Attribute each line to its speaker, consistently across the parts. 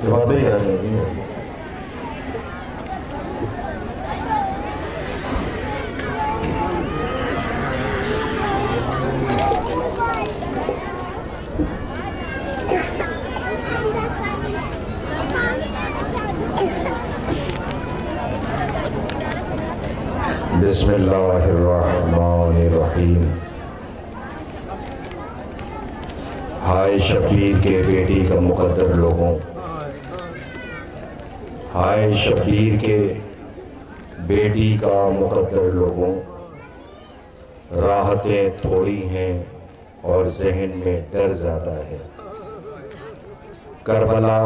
Speaker 1: جوابیں یاد نہیں ہے۔ بسم اللہ الرحمن الرحیم۔ ہائے شبیر کے بیٹی کا مقدر لوگوں، ہائے شبیر کے بیٹی کا مقدر لوگوں، راحتیں تھوڑی ہیں اور ذہن میں ڈر زیادہ ہے۔ کربلا،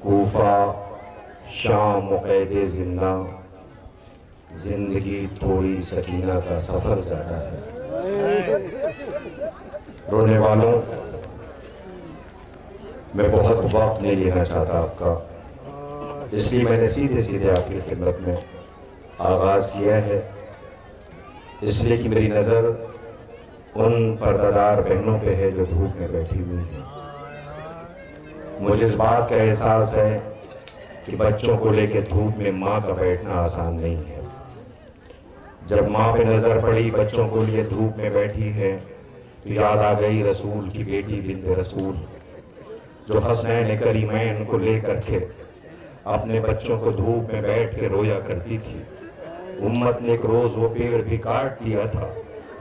Speaker 1: کوفہ، شام و قید زندہ، زندگی تھوڑی سکینہ کا سفر زیادہ ہے۔ رونے والوں، میں بہت وقت نہیں لینا چاہتا آپ کا، اس لیے میں نے سیدھے آپ کی خدمت میں آغاز کیا ہے، اس لیے کہ میری نظر ان پردہ بہنوں پہ ہے جو دھوپ میں بیٹھی ہوئی ہیں۔ مجھے اس بات کا احساس ہے کہ بچوں کو لے کے دھوپ میں ماں کا بیٹھنا آسان نہیں ہے۔ جب ماں پہ نظر پڑی بچوں کو لیے دھوپ میں بیٹھی ہے تو یاد آ گئی رسول کی بیٹی بنت رسول، جو حسنین کریمین کو لے کر کے اپنے بچوں کو دھوپ میں بیٹھ کے رویا کرتی تھی۔ امت نے ایک روز وہ پیڑ بھی کاٹ دیا تھا،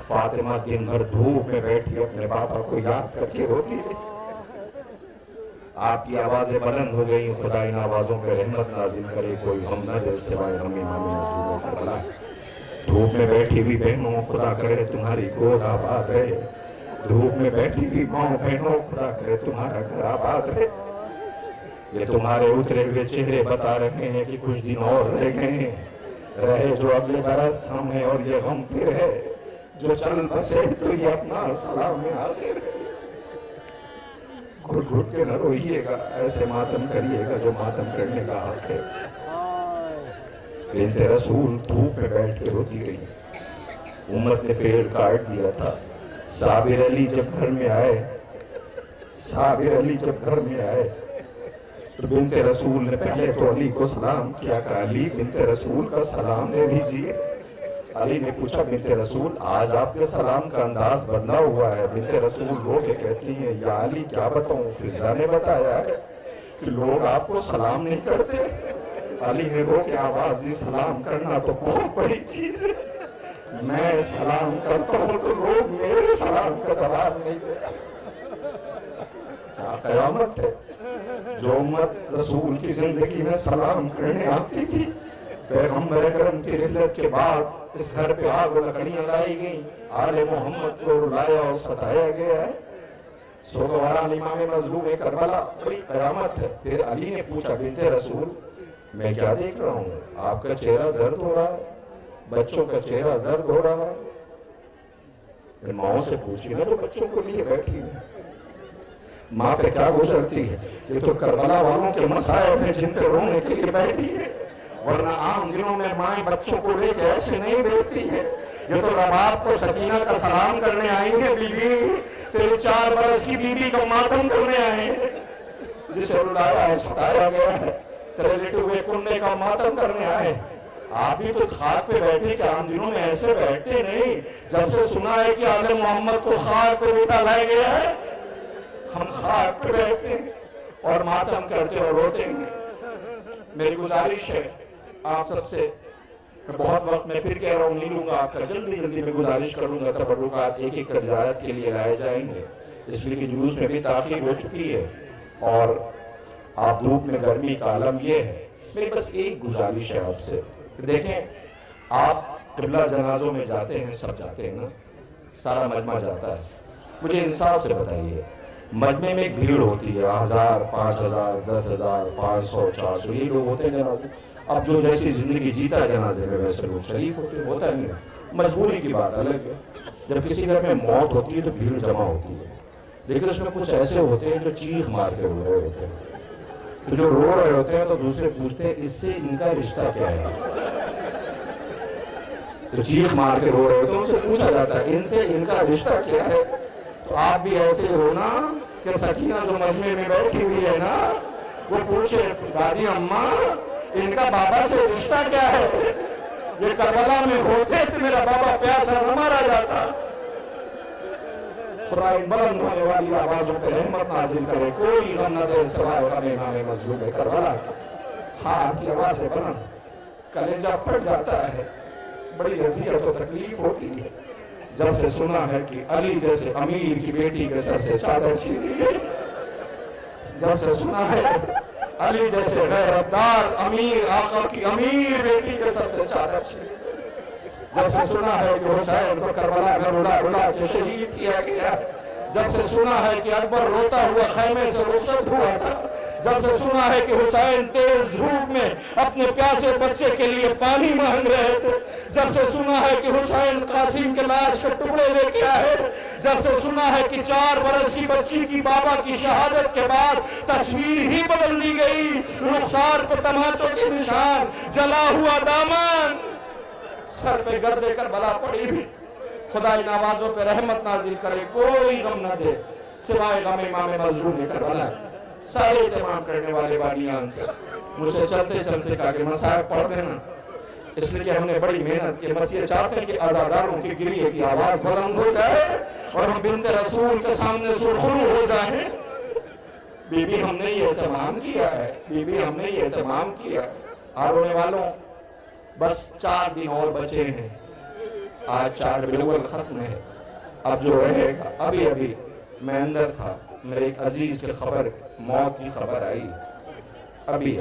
Speaker 1: فاطمہ دن بھر دھوپ میں بیٹھی اپنے پاپا کو یاد کر کے روتی رہی۔ آپ کی آوازیں بلند ہو گئیں، خدا ان آوازوں پہ رحمت نازل کرے، کوئی ہم نہ دے سوائے ہم امام رسول کربلا۔ دھوپ میں بیٹھی ہوئی بہنوں، خدا کرے تمہاری گود آباد رہے۔ دھوپ میں بیٹھی ہوئی ماں بہنوں، خدا کرے تمہارا گھر آباد رہے۔ یہ تمہارے اترے ہوئے چہرے بتا رہے ہیں کہ کچھ دن اور رہ گئے ہیں، رہے جو اگلے برس ہم ہیں اور یہ غم پھر ہے، جو چل بسے تو یہ اپنا سلام آخر ہے۔ گھٹ گھٹ کے نہ روئیے گا، ایسے ماتم کریے گا جو ماتم کرنے کا حق ہے۔ بنت رسول دھوپ میں بیٹھ کے روتی رہی۔ امت نے پیڑ کاٹ دیا تھا۔ صابر علی جب گھر میں آئے تو بنت رسول نے پہلے تو علی کو سلام کیا کہ علی بنت رسول کا سلام لے لیجئے۔ علی نے پوچھا بنت رسول آج آپ کے سلام کا انداز بدلا ہوا ہے۔ بنت رسول رو کے کہتی ہیں یا علی کیا بتاؤں، فضا نے بتایا ہے کہ لوگ آپ کو سلام نہیں کرتے۔ علی نے رو کے آواز دی سلام کرنا تو بہت بڑی چیز ہے، میں سلام کرتا ہوں تو لوگ میرے سلام کا جواب نہیں دیتے۔ کیا قیامت ہے، جو امت رسول کی زندگی میں سلام کرنے آتی تھی، پیغمبر اکرم کی رحلت کے بعد اس گھر پہ آگ و لکڑیاں لائی گئیں، آل محمد کو رلایا اور ستایا گیا ہے۔ سوگواران امام مظلوم کربلا، بڑی قیامت ہے۔ پھر علی نے پوچھا بنت رسول میں کیا دیکھ رہا ہوں، آپ کا چہرہ زرد ہو رہا ہے، بچوں کا چہرہ زرد ہو رہا ہے۔ ماؤں سے پوچھی نا جو بچوں کو لیے بیٹھی ہے، ماں پہ کیا گزرتی ہے۔ یہ تو کربلا والوں کے مصائب ہیں جن پہ رونے کے لیے بیٹھی ہے، ورنہ عام دنوں میں مائیں بچوں کو لے کے ایسے نہیں بیٹھتی ہے۔ یہ تو رباب کو سکینہ کا سلام کرنے آئی ہے، بی بی تیرے 4 برس کی بی بی کو ماتم کرنے آئے ہیں، جسے رلایا ہے ستایا گیا ہے، تیرے لٹے ہوئے کنڈے کا ماتم کرنے آئے۔ آپ بھی تو خاک پہ بیٹھے کہ عام دنوں میں ایسے بیٹھتے نہیں۔ جب سے سنا ہے کہ آل محمد کو خاک پہ بیٹا لائے گیا ہے، ہم خاک پہ بیٹھتے ہیں اور ماتم کرتے اور روتے ہیں۔ میری گزارش ہے آپ سب سے، بہت وقت میں پھر کہہ رہا ہوں نہیں لوں گا آپ کا، جلدی میں گزارش کروں گا تبرکات ایک ایک زیارت کے لیے لائے جائیں گے، اس لیے کہ جلوس میں بھی تاخیر ہو چکی ہے اور آپ دھوپ میں گرمی کا عالم یہ ہے۔ میری بس ایک گزارش ہے آپ سے، دیکھیں آپ قبلہ جنازوں میں جاتے ہیں، سب جاتے ہیں نا، سارا مجمع جاتا ہے، مجھے انصاف سے بتائیے مجمع میں ایک بھیڑ ہوتی ہے، 1000 5000 10000 500 400 یہ لوگ ہوتے ہیں جنازے۔ اب جو جیسی زندگی جیتا ہے جنازے میں ویسے لوگ شریک ہوتے ہیں، ہوتا نہیں ہے، مجبوری کی بات الگ ہے۔ جب کسی گھر میں موت ہوتی ہے تو بھیڑ جمع ہوتی ہے، لیکن اس میں کچھ ایسے ہوتے ہیں جو چیخ مار کے رو رہے ہوتے ہیں، تو جو رو رہے ہوتے ہیں تو دوسرے پوچھتے ہیں اس سے ان کا رشتہ کیا ہے۔ تو چیخ مار کے رو رہے ہوتے ہیں، ان سے پوچھا جاتا ہے ان سے ان کا رشتہ کیا ہے؟ تو آپ بھی ایسے رونا کہ سکینہ جو مجمع میں بیٹھی ہوئی ہے نا، وہ پوچھے دادی اماں ان کا بابا سے رشتہ کیا ہے؟ یہ کربلا میں ہوتے تو میرا بابا پیاسا نہ مارا جاتا۔ خدا ان بلند ہونے والی آوازوں پہ رحمت نازل کرے، کوئی غم نہ دے سوائے غم امام مظلوم کربلا کے۔ ہاں آپ کی آواز سے بلند کلیجہ پھٹ جاتا ہے، بڑی اذیت و تکلیف ہوتی ہے جب سے سنا ہے کہ علی جیسے امیر کی بیٹی کے سر سے چادر چھینی گئی، جب سے سنا ہے علی جیسے غیرتدار امیر آقا کی امیر بیٹی کے سر سے چادر چھینی گئی، جب سے سنا ہے کہ حسین کو کربلا میں رلا رلا کے شہید کیا گیا، جب سے سنا ہے کہ اکبر روتا ہوا خیمے سے رخصت ہوا تھا، جب سے سنا ہے کہ حسین تیز دھوپ میں اپنے پیاسے بچے کے لیے پانی مانگ رہے تھے، جب سے سنا ہے کہ حسین قاسم کے لاش کے ٹکڑے لے کے آئے، جب سے سنا ہے کہ 4 برس کی بچی کی بابا کی شہادت کے بعد تصویر ہی بدل دی گئی، رخسار پہ تماچوں کے نشان، جلا ہوا دامن، سر پہ گرد کربلا پڑی ہوئی، خدا ان آوازوں پہ رحمت نازل کرے، کوئی غم نہ دے سوائے غم امام مظلوم کربلا۔ سارے اہتمام کرنے والے بانیان سے مجھ سے چلتے چلتے کہا کہ مصائب پڑھ دینا، اس لیے کہ ہم نے بڑی محنت کی، بس یہ چاہتے ہیں کہ عزاداروں کی گریے کی آواز بلند ہو جائے اور ہم بنت رسول کے سامنے سرخرو ہو جائیں۔ بی بی ہم نے یہ اہتمام کیا ہے، بی بی ہم نے یہ اہتمام کیا ہے۔ آرونے والوں بس 4 دن اور بچے ہیں، آج 4 ربیع الاول ختم ہے، اب جو رہے گا ابھی ابھی میں اندر تھا، میرے ایک عزیز کی خبر موت کی خبر آئی، ابھی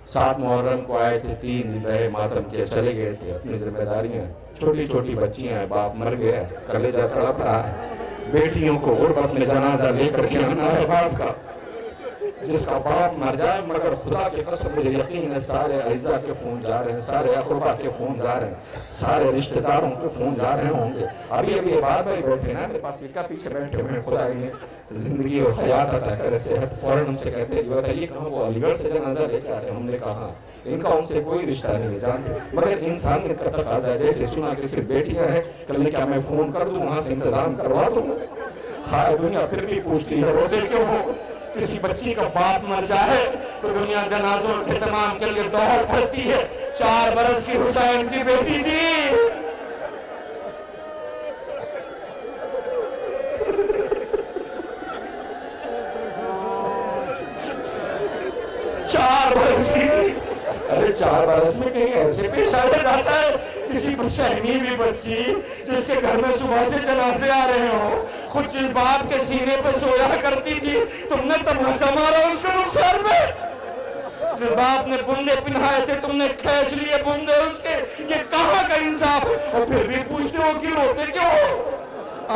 Speaker 1: 7 محرم کو آئے تھے، 3 دن رہے، ماتم کیا، چلے گئے تھے، اپنی ذمہ داریاں، چھوٹی چھوٹی بچیاں ہیں، باپ مر گیا ہے، کلیجہ تڑپ رہا ہے، بیٹیوں کو غربت میں جنازہ لے کر کے آنا ہے باپ کا، جس کا باپ مر جائے، مگر خدا کے قسم مجھے یقین ہے سارے اعزاء کے فون جا رہے ہیں، سارے اقربا کے فون جا رہے ہیں، سارے رشتہ داروں کے فون جا رہے ہوں گے۔ ابھی ابھی بار بھائی بیٹھے نا میرے پاس، ایک پیچھے بیٹھے ہوئے ہیں، خدا انہیں زندگی اور حیات عطا کرے، صحت، فوراً ان سے کہتے ہیں یہ بتائیے کہاں وہ علی گڑھ سے جنازہ لے کے آ رہے ہیں؟ ہم نے کہا ان کا ان سے کوئی رشتہ نہیں جانتے، مگر انسانیت کا تقاضا ہے، جیسے سنا کہ صرف بیٹیاں ہیں، کل کیا میں فون کر دوں وہاں سے انتظام کروا دوں؟ ہائے دنیا پھر بھی پوچھتی ہے روتے کیوں ہو؟ کسی بچی کا باپ مر جائے تو دنیا جنازوں کے اہتمام کے لیے دوڑ پڑتی ہے، 4 برس کی حسین کی بیٹی تھی، 4 برس کی، ارے 4 برس میں کہیں ایسے پیش آ جاتا ہے کسی شہنی بھی بچی جس کے گھر میں صبح سے جنازے آ رہے ہوں، خود جس باپ کے سینے پہ سویا کرتی تھی، تم نے تماچا مارا اس کے رخسار پہ، جس باپ نے بندے پہنائے تھے تم نے کھینچ لیے بندے اس کے، یہ کہاں کا انصاف؟ اور پھر بھی پوچھتے ہو کہ روتے کیوں ہو؟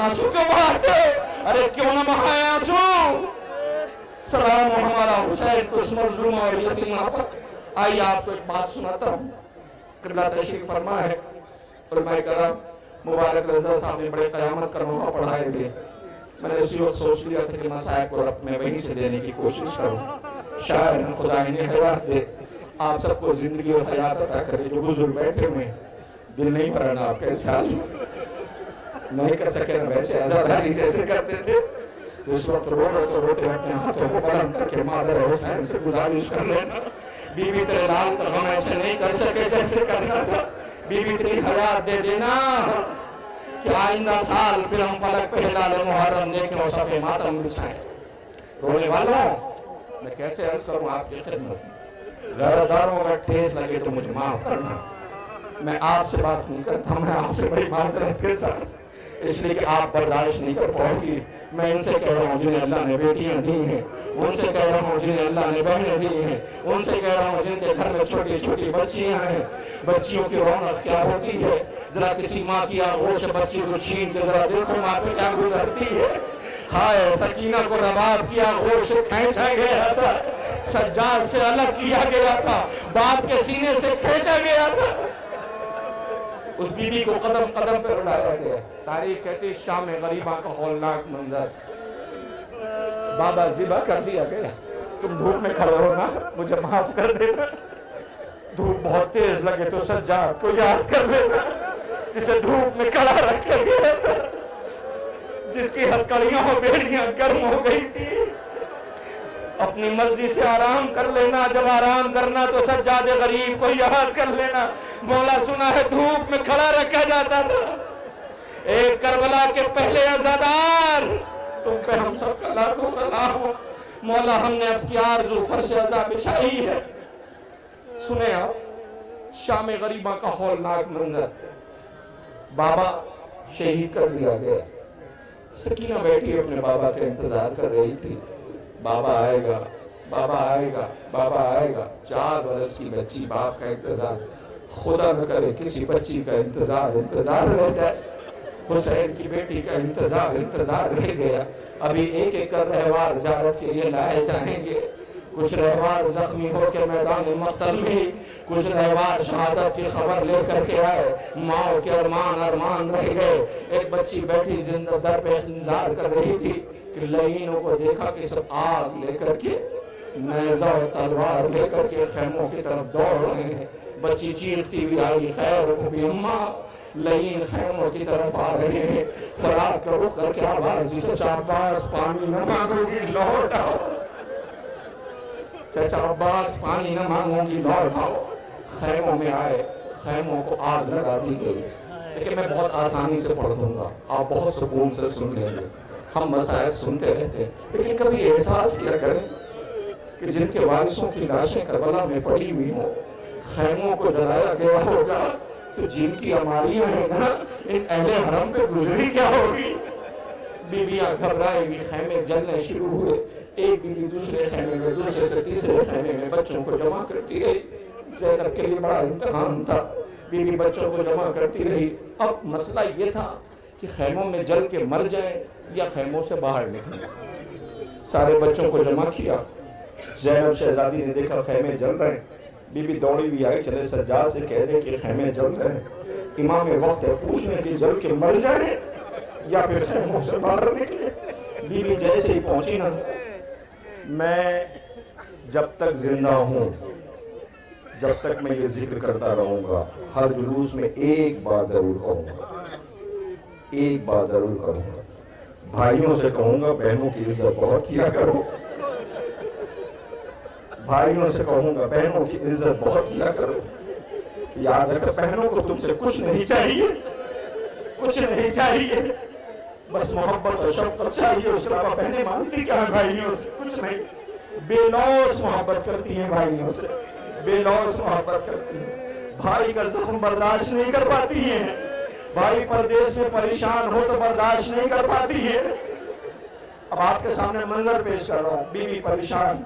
Speaker 1: آنسو کیوں بہاتے؟ ارے کیوں نہ بہائے آنسو؟ سلام ہمارا حسین کو اس مظلوم اور یتیمہ پر۔ آئیے آپ کو ایک بات سناتا ہوں، قبلہ تشریف فرما ہے، علماء کرام مبارک رضا صاحب نے بڑے قیامت کا موقع پڑھائے ہوئے، میں نے اسی وقت سوچ لیا تھا کہ مسائب کو رب میں وہیں سے دینے کی کوشش کروں، شاید خدا انہیں حیات دے، آپ سب کو زندگی اور حیات عطا کرے۔ جو بزرگ بیٹھے ہوئے دل نہیں پڑھنا آپ کے ساتھ نہیں کر سکے نا ویسے عزاداری جیسے کرتے تھے، اس وقت رو رہے تو روتے اپنے ہاتھوں کو بلند کر کے مادر حسین سے گزارش کر لینا، بی بی تیرے لال کا غم ایسے نہیں کر سکے جیسے کرنا تھا، بی بی تیری حیات دے دینا کہ آئندہ سال پھر ہم فلک پہ ہلال محرم دیکھیں اور صفحے ماتم بچھائیں۔ رونے والوں میں کیسے عرض کروں آپ کی خدمت، غیرتداروں اگر ٹھیس لگے تو مجھے معاف کرنا، میں آپ سے بات نہیں کرتا، میں آپ سے بڑی معذرت کے ساتھ، اس لیے کہ آپ برداشت نہیں کر پاؤ گی، میں ان سے کہہ رہا ہوں جنہیں اللہ نے بیٹیاں دی ہیں، ان سے کہہ رہا ہوں جنہیں اللہ نے بہنیں دی ہیں، ان سے کہہ رہا ہوں جن کے گھر میں چھوٹی چھوٹی بچیاں ہیں، بچیوں کی رونق کیا ہوتی ہے، ذرا کسی ماں کی آغوش بچی کو چھین کے ذرا دیکھو ماں پہ کیا گزرتی ہے۔ ہائے سکینہ کو رباب کی آغوش سے کھینچا گیا تھا، سجاد سے الگ کیا گیا تھا، باپ کے سینے سے کھینچا گیا تھا، اس بی بی کو قدم قدم پہ اڑایا گیا۔ تاریخ کہتی شام غریباں کا ہولناک منظر، بابا ذبح کر دیا گیا، تم دھوپ میں کھڑے ہو نا، مجھے معاف کر دینا، دھوپ بہت تیز لگے تو سجاد کو یاد کر لینا جسے دھوپ میں کڑا رکھ کر گیا تھا، جس کی ہتھکڑیاں اور بیڑیاں گرم ہو گئی تھی۔ اپنی مرضی سے آرام کر لینا، جب آرام کرنا تو سجاد غریب کو یاد کر لینا۔ مولا سنا ہے دھوپ میں کھڑا رکھا جاتا تھا۔ ایک کربلا کے پہلے عزادار، تم پہ ہم سب کا لاکھوں سلام ہو۔ مولا ہم نے اب کی آرزو فرش عزا بچھائی ہے۔ سنیں آپ شام غریبہ کا ہولناک منظر، بابا شہید کر دیا گیا، سکینہ بیٹی اپنے بابا کا انتظار کر رہی تھی، بابا آئے گا، بابا آئے گا، بابا آئے گا۔ 4 برس کی بچی باپ کا انتظار، خدا نہ کرے کسی بچی کا انتظار رہ جائے۔ حسین کی بیٹی کا انتظار رہ گیا۔ ابھی ایک ایک کر رہوار زیارت کے لیے لائے جائیں گے۔ کچھ رہوار زخمی ہو کے میدان مقتل میں، کچھ رہوار شہادت کی خبر لے کر کے آئے، ماں کے ارمان رہ گئے۔ ایک بچی بیٹی زندہ در پہ انتظار کر رہی تھی کہ لعینوں کو دیکھا کہ سب آگ لے کر کے، نیزہ و تلوار لے کر کے خیموں کی طرف دوڑ رہے ہیں۔ بچی چیختی ہوئی آئی، خیر ہو بھی اماں، لعین خیموں کی طرف آ رہے ہیں۔ فراق کا رخ کر کے آواز دی، چچا عباس پانی نہ مانگو گی لوٹ آؤ، چچا عباس پانی نہ مانگوں گی لوٹ آؤ۔ خیموں میں آئے، خیموں کو آگ لگا دی گئی۔ لیکن میں بہت آسانی سے پڑھ دوں گا، آپ بہت سکون سے سن لیں گے۔ ہم مصائب سنتے رہتے ہیں، لیکن کبھی احساس کیا کریں کہ جن کے وارثوں کی لاشیں کربلا میں پڑی ہوئی ہوں، خیموں کو جلایا گیا ہوگا، تو جن کی اماریاں ہیں نا، ان اہل حرم پہ گزری کیا ہوگی۔ بیویاں گھبرائے ہوئی، خیمے جلنے شروع ہوئے۔ ایک بیوی دوسرے خیمے میں، دوسرے سے تیسرے خیمے میں بچوں کو جمع کرتی رہی۔ زینب کے لیے بڑا امتحان تھا، بیوی بچوں کو جمع کرتی رہی۔ اب مسئلہ یہ تھا کہ خیموں میں جل کے مر جائیں یا خیموں سے باہر نکلیں۔ سارے بچوں کو جمع کیا، زینب شہزادی نے دیکھا خیمے جل رہے ہیں، بی بی دوڑی بھی آئی، چلے سجاد سے کہہ دے کہ خیمے جل رہے ہیں۔ امام وقت ہے پوچھنے کہ جل کے مر جائیں یا پھر خیموں سے باہر نکلے۔ بی بی جیسے ہی پہنچی نا، میں جب تک زندہ ہوں، جب تک میں یہ ذکر کرتا رہوں گا، ہر جلوس میں ایک بات ضرور کہوں گا، ایک بات ضرور کہوں گا، بھائیوں سے کہوں گا بہنوں کی عزت بہت کیا کرو، بھائیوں سے کہوں گا بہنوں کی عزت بہت کیا کرو۔ یاد رکھو بہنوں کو تم سے کچھ نہیں چاہیے، کچھ نہیں چاہیے، بس محبت اور شفقت چاہیے۔ اس کے علاوہ بہنیں مانگتی کیا ہیں بھائیوں سے؟ کچھ نہیں، بے لوث محبت کرتی ہیں بھائیوں سے، بے لوث محبت کرتی ہیں۔ بھائی کا زخم برداشت نہیں کر پاتی ہیں، بھائی پردیس میں پریشان ہو تو برداشت نہیں کر پاتی ہے۔ اب آپ کے سامنے منظر پیش کر رہا ہوں، بیوی پریشان،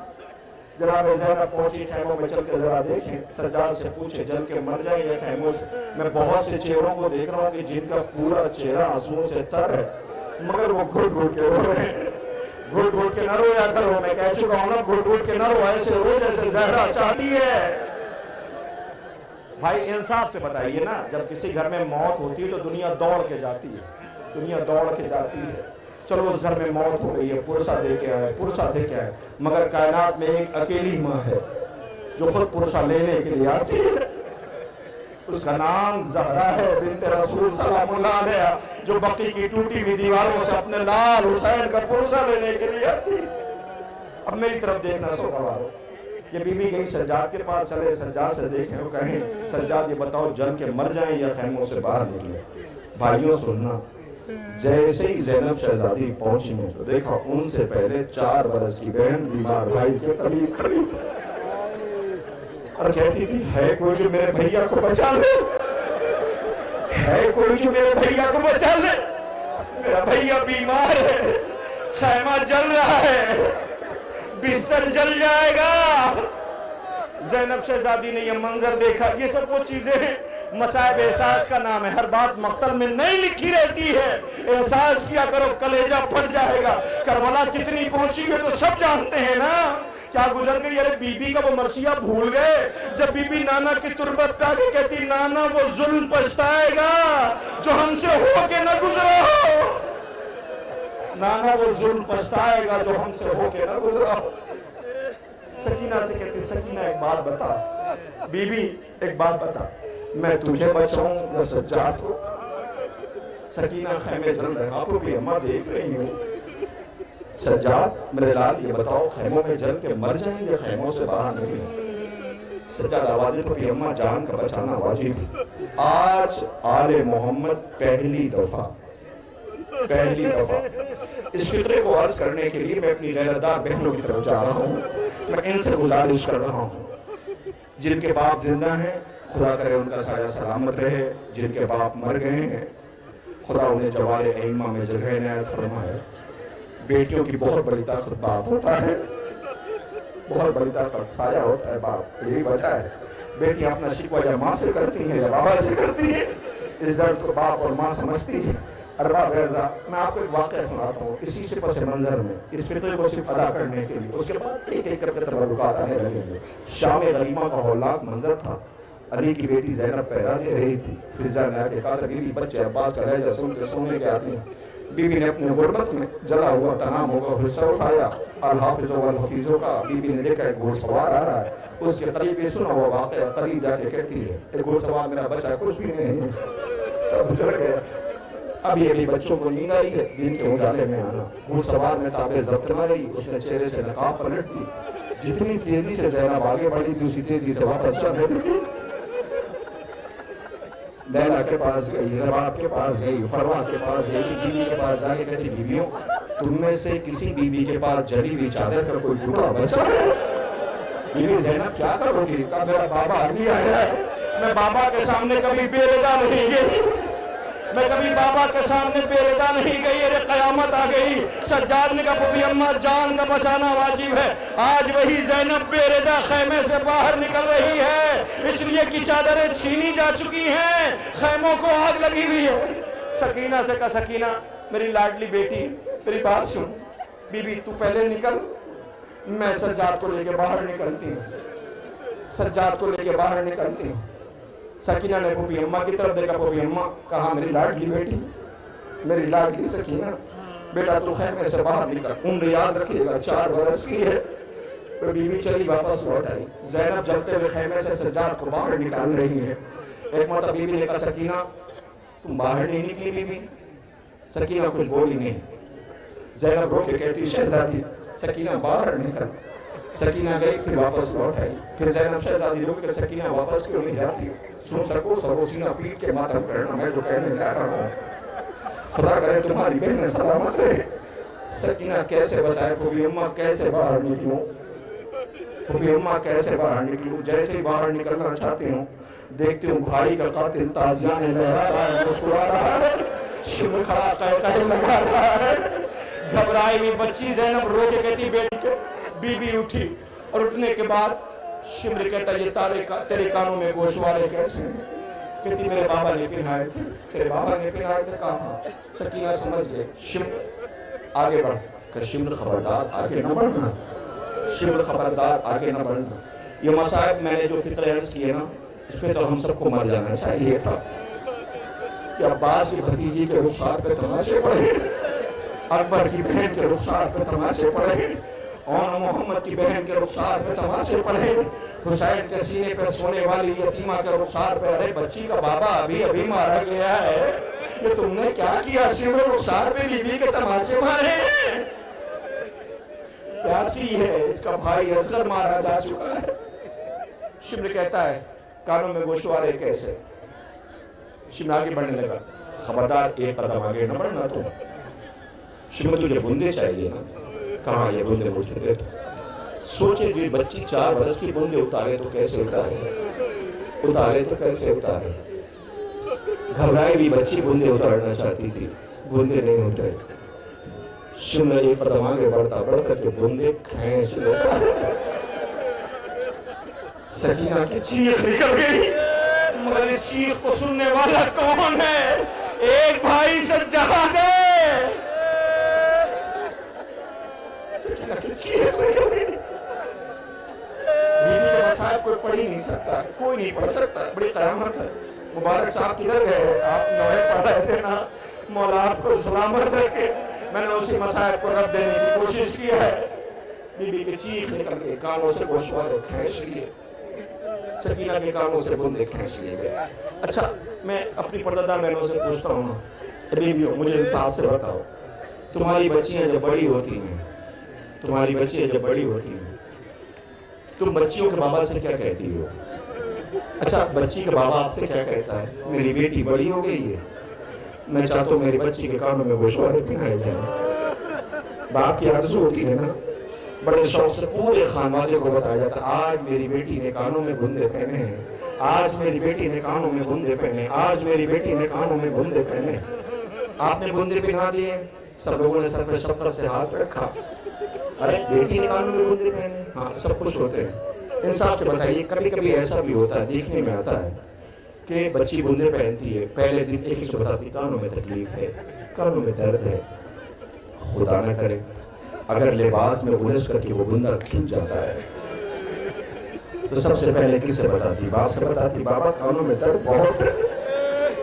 Speaker 1: جناب زینب پہنچی، خیموں میں چل کے ذرا دیکھیں، سجاد سے پوچھے جل کے مر جائیں یا خیموں سے۔ میں بہت سے چہروں کو دیکھ رہا ہوں کہ جن کا پورا چہرہ آنسوؤں سے تر ہے، مگر وہ گھٹ گھٹ کے رو رہے ہیں۔ گھٹ گھٹ کے نہ رویا کرو، میں کہہ چکا ہوں نا، گھٹ گھٹ کے نہ رو، ایسے رو جیسے زہرا چاہتی ہے۔ بھائی انصاف سے بتائیے نا، جب کسی گھر میں موت ہوتی ہے تو دنیا دوڑ کے جاتی ہے، دنیا دوڑ کے جاتی ہے۔ چلو اس گھر میں موت ہو گئی ہے، پرسہ دے کے آئے، پرسہ دے کے آئے، مگر کائنات میں ایک اکیلی ماں ہے جو خود پرسہ لینے کے لیے آتی ہے۔ اس کا نام زہرا ہے بنت رسول سلام اللہ علیہ، جو بقی کی ٹوٹی ہوئی دیواروں سے اپنے لال حسین کا پرسہ لینے کے لیے آتی ہے۔ اب میری طرف دیکھنا سوالو، یہ بی بی گئی سجاد کے پاس، چلے سجاد سے دیکھیں، وہ کہیں سجاد یہ بتاؤ جل کے مر جائیں یا خیموں سے باہر نکلیں۔ بھائیوں سننا، جیسے ہی زینب شہزادی پہنچی میں تو دیکھا ان سے پہلے 4 برس کی بہن بیمار بھائی کے قریب کھڑی تھی اور کہتی تھی ہے کوئی جو میرے بھیا کو بچا لے، ہے کوئی جو میرے بھیا کو بچا لے، میرا بھیا بیمار ہے، خیمہ جل رہا ہے، بستر جل جائے گا۔ زینب شہزادی نے یہ منظر دیکھا۔ یہ سب وہ چیزیں ہیں، مصائب احساس کا نام ہے، ہر بات مقتل میں نہیں لکھی رہتی ہے، احساس کیا کرو، کلیجہ پھٹ جائے گا۔ کربلا کتنی پہنچی ہے تو سب جانتے ہیں نا، کیا گزر گئی۔ ارے بی بی کا وہ مرثیہ بھول گئے، جب بی بی نانا کی تربت پہ آگے کہتی نانا وہ ظلم پچھتائے گا جو ہم سے ہو کے نہ گزرا ہو، نانا وہ ظلم پچھتائے گا جو ہم سے ہو کے نہ گزرا ہو۔ سکینہ سے کہتی سکینہ ایک بات بتا، بی بی ایک بات بتا، میں تجھے بچاؤں یا سجاد کو؟ سکینہ خیمے جل رہے آپ بھی اماں دیکھ رہی ہوں، سجاد میرے لال یہ بتاؤ خیموں میں جل کے مر جائیں یا خیموں سے باہر نہیں؟ سجاد آوازیں تو بھی اماں جان کا بچانا واجب۔ آج آل محمد پہلی دفعہ اس فطرے کو عرض کرنے کے لیے میں اپنی غیرتدار بہنوں کی طرف جا رہا ہوں، میں ان سے گزارش کر رہا ہوں جن کے باپ زندہ ہیں خدا کرے ان کا سایہ سلامت رہے، جن کے باپ مر گئے ہیں خدا انہیں جوار ائمہ میں جگہ عنایت فرمائے۔ بیٹیوں کی بہت بڑی طاقت باپ ہوتا ہے، بہت بڑی طاقت سایہ ہوتا ہے باپ، یہی وجہ ہے بیٹیاں اپنا شکوہ یا ماں سے کرتی ہیں یا بابا سے کرتی ہیں، اس درد کو باپ اور ماں سمجھتی ہے۔ ارباب اعزاء میں آپ کو ایک واقعہ سناتا ہوں اسی سے پس منظر میں، اس فطرے کو صرف ادا کرنے کے لیے، اس کے بعد ایک ایک کر کے تبرکات آنے لگیں گے۔ شام غریمہ کا ہولناک منظر تھا، علی کی بیٹی زینب پیرا دے رہی تھی، فضا نے آ کے کہا تھا بی بی بچے عباس کا لہجہ سن کے سونے کے آتی ہیں۔ بی بی نے اپنے غربت میں جلا ہوا تنام ہوگا حصہ اٹھایا، الحافظ والحفیظوں کا، بی بی نے دیکھا ایک گھوڑ سوار آ رہا ہے، اس کے قریب یہ سنا ہوا واقعہ، قریب جا کے کہتی ہے ایک گھوڑ سوار میرا بچہ کچھ بھی نہیں ہے، سب گزر گیا۔ اب یہ بھی بچوں کو نیند آئی ہے دن کے اجالے میں آنا، گھوڑ سوار میں تابع ضبط نہ رہی، اس نے چہرے سے نقاب پلٹ دی، جتنی تیزی سے زینب آگے بڑھی تھی اسی تیزی سے واپس چلنے لگی۔ لیلا کے پاس گئی، رباب کے پاس گئی، فروا کے پاس گئی، بیوی کے پاس جا کے کہتی بیویوں تم میں سے کسی بیوی کے پاس جلی ہوئی چادر کا کوئی ٹکڑا بچا ہے؟ بیوی زینب کیا کرو گی؟ کہا میرا بابا علی آیا ہے، میں بابا کے سامنے کبھی بے رضا نہیں گئی، میں کبھی بابا کے سامنے بے رضا نہیں گئی، ارے قیامت آ گئی۔ سجاد نے کہا پھوپھی اماں جان کا بچانا واجب ہے، آج وہی زینب بے رضا خیمے سے باہر نکل رہی ہے، اس لیے کہ چادریں چھینی جا چکی ہیں، خیموں کو آگ لگی ہوئی ہے۔ سکینہ سے کہا سکینہ میری لاڈلی بیٹی میری بات سن، بی بی تو پہلے نکل، میں سجاد کو لے کے باہر نکلتی ہوں، سجاد کو لے کے باہر نکلتی ہوں۔ سکینہ نے پھوپھی اماں کی طرف دیکھا، پھوپھی اماں کہا میری لاڈلی بیٹی، میری لاڈلی سکینہ بیٹا تو خیمے سے باہر نکل، عمر یاد رکھیے گا 4 برس کی ہے۔ تو بیوی چلی واپس لوٹ آئی، زینب جلتے ہوئے خیمے سے سجاد کو باہر نکال رہی ہے۔ ایک مرتبہ بیوی نے کہا سکینہ تم باہر نہیں نکلی بیوی؟ سکینہ کچھ بولی نہیں، زینب رو کے کہتی شہزادی سکینہ باہر نکل، سکینہ گئی پھر واپس لوٹ آئی، پھر زینب شہزادی رو کے سکینہ واپس کیوں نہیں جاتی؟ سن سکو سرو سینہ پیٹ کے ماتم کرنا میں جو کہنے جا رہا ہوں، خدا کرے تمہاری بہنیں سلامت رہے۔ سکینہ کیسے بتائے پھوپھی اماں کیسے باہر نکلوں، پھوپھی اماں کیسے باہر نکلوں؟ جیسے باہر نکلنا چاہتی ہوں دیکھتی ہوں بھائی کا قاتل تازیانے لہرا رہا ہے، مسکرا رہا ہے، شمر کھڑا قہقہے لگا رہا ہے۔ گھبرائی ہوئی بچی زینب رو کے کہتی بیٹی کے، بی بی اٹھی اور اٹھنے کے بعد شمر کہتا یہ تیرے کانوں میں گوشوارے کیسے ہیں؟ کہتی میرے بابا نے پہنائے تھے، تیرے بابا نے پہنائے تھے، کہاں؟ سکینہ سمجھ گئے، شمر آگے بڑھ کہ شمر خبردار آگے نہ بڑھنا، شمر خبردار آگے نہ بڑھنا۔ یہ مصائب میں نے جو فطرے عرض کیے نا اس پہ تو ہم سب کو مر جانا چاہیے تھا کہ عباس کی بھتیجی کے رخسار پہ تماشے پڑے، اکبر کی بہن کے رخسار پہ تماشے پڑے، اور محمد کی بہن کے رخسار پہ تماشے پڑے، حسین کے سینے پہ سونے والی یتیمہ کے رخسار پہ ارے بچی کا بابا ابھی مارا گیا ہے، یہ تم نے کیا کیا؟ شمر رخسار پہ بیوی کے تماشے مارے ہیں، پیاسی ہے، اس کا بھائی اصغر مارا جا چکا ہے۔ شمر کہتا ہے کانوں میں گوشوارے کیسے؟ شمر آگے بڑھنے لگا، خبردار ایک قدم آگے نہ بڑھنا تم، شمر تجھے بندے چاہیے نا، کہاں یہ بندے مجھے دے تو سوچے جو بچی 4 برس کی بندے اتارے تو کیسے اتارے تو کیسے اتارے؟ گھبرائی ہوئی بچی بندے اتارنا چاہتی تھی، بندے نہیں اترے، شمر ایک قدم آگے بڑھتا بڑھ کر کے بندے کھینچ لیتا، سکینہ کی چیخ نکل گئی، مگر اس چیخ کو سننے والا کون ہے؟ ایک بھائی سجاد ہے۔ سکینہ کی چیخ نکل گئی، بیوی کے مصائب کوئی پڑھ ہی نہیں سکتا، کوئی نہیں پڑھ سکتا، بڑی قیامت ہے۔ مبارک صاحب کدھر گئے؟ آپ نوے پڑھ رہے تھے نا، مولا آپ کو سلامت رکھے۔ میں نے اسی مصائب کو رد دینے کی کوشش کی ہے، بی بی کے چیخ نکل کے کانوں سے گوشوارے کھینچ لیے، سکینہ کے کانوں سے بندے کھینچ لیے گئے۔ اچھا میں اپنی پردہ بہنوں سے پوچھتا ہوں نا، بیویوں مجھے انصاف سے بتاؤ، تمہاری بچیاں جب بڑی ہوتی ہیں، تمہاری بچیاں جب بڑی ہوتی ہیں، تم بچیوں کے بابا سے کیا کہتی ہو؟ اچھا بچی کے بابا آپ سے کیا کہتا ہے؟ میری بیٹی بڑی ہو گئی ہے، میں چاہتا ہوں میری بچی کے کانوں میں گوشوارے پہنائے جائیں۔ باپ کی آرزو ہوتی ہے نا، بڑے شوق سے پورے خانوادے کو بتایا جاتا ہے آج میری بیٹی نے کانوں میں بندے پہنے ہیں، آج میری بیٹی نے کانوں میں بندے پہنے، آج میری بیٹی نے کانوں میں بندے پہنے۔ آپ نے بندے پہنا دیے، سب لوگوں نے سر پہ شفقت سے ہاتھ رکھا، ارے بیٹی نے کانوں میں بندے پہنے، ہاں سب خوش ہوتے ہیں۔ انصاف سے بتائیے کبھی کبھی ایسا بھی ہوتا ہے، دیکھنے میں آتا ہے کہ بچی بندے پہنتی ہے، پہلے دن ایک سے بتاتی کانوں میں تکلیف ہے، کانوں میں درد ہے، خدا نہ کرے اگر لباس میں الجھ کر کے وہ بندہ کھنچ جاتا ہے تو سب سے پہلے کس سے بتاتی؟ باپ سے بتاتی، بابا کانوں میں درد بہت ہے۔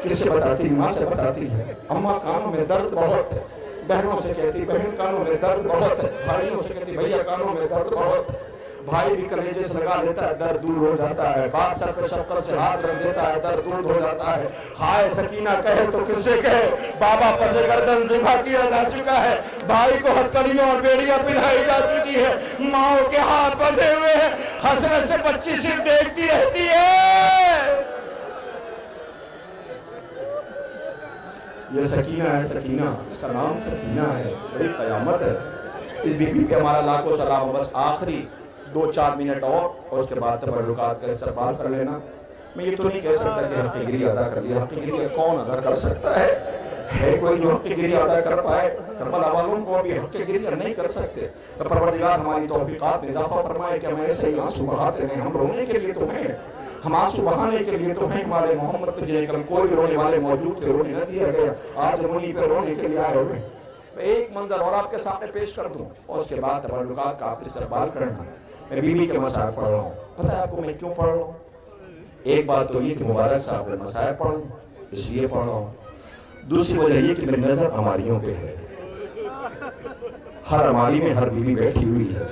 Speaker 1: کس سے بتاتی؟ ماں سے بتاتی ہے، اماں کانوں میں درد بہت ہے۔ بہنوں سے کہتی بہن کانوں میں درد بہت ہے، بھائیوں سے کہتی بھیا کانوں میں درد بہت ہے۔ بھائی بھی کلیجے سے لگا لیتا ہے، درد دور ہو جاتا ہے، باپ سر پہ شفقت سے ہاتھ رکھ دیتا ہے، درد دور ہو جاتا ہے۔ ہائے سکینہ کہے تو کس سے کہے، بابا پس گردن ذبح کیا جا چکا ہے، بھائی کو ہتھکڑیوں اور بیڑیاں پہنائی جا چکی ہے، ماؤں کے ہاتھ بندھے ہوئے ہیں، حسرت سے بچی صرف دیکھتی رہتی ہے۔ یہ سکینہ ہے، سکینہ، اس کا نام سکینہ ہے، بڑی قیامت ہے۔ اس بی بی پہ ہمارا لاکھوں سلام۔ بس آخری 2-4 منٹ اور اس کے بعد تبرکات کا استقبال کر لینا۔ میں یہ تو نہیں کہہ سکتا کہ حق گیری ادا کر لیا، حق گیری کون ادا کر سکتا ہے کوئی جو حق گیری ادا کر پائے؟ کربلا والوں کو ابھی حق گیری نہیں کر سکتے۔ تو پروردگار ہماری توفیقات میں اضافہ فرمائے کہ ہم ایسے ہی آنسو بہاتے رہیں، ہم رونے کے لیے تو ہیں، ہم آنسو بہانے کے لیے تو ہیں۔ ہمارے محمد پہ جنہیں کل کوئی رونے والے موجود تھے، رونے نہ دیا گیا، آج ہم انہی پہ رونے کے لیے آئے ہوئے۔ میں ایک منظر اور آپ کے سامنے پیش کر دوں اور اس کے بعد تبرکات کا آپ استقبال کرنا۔ میں بی بی کے مسائل پڑھ رہا ہوں، پتہ ہے آپ کو میں کیوں پڑھ رہا ہوں؟ ایک بات تو یہ کہ مبارک صاحب نے مسائل پڑھ ہوں اس لیے پڑھ رہا ہوں، دوسری وجہ یہ کہ میری نظر عماریوں پہ ہے، ہر عماری میں ہر بی بی بیٹھی ہوئی ہے،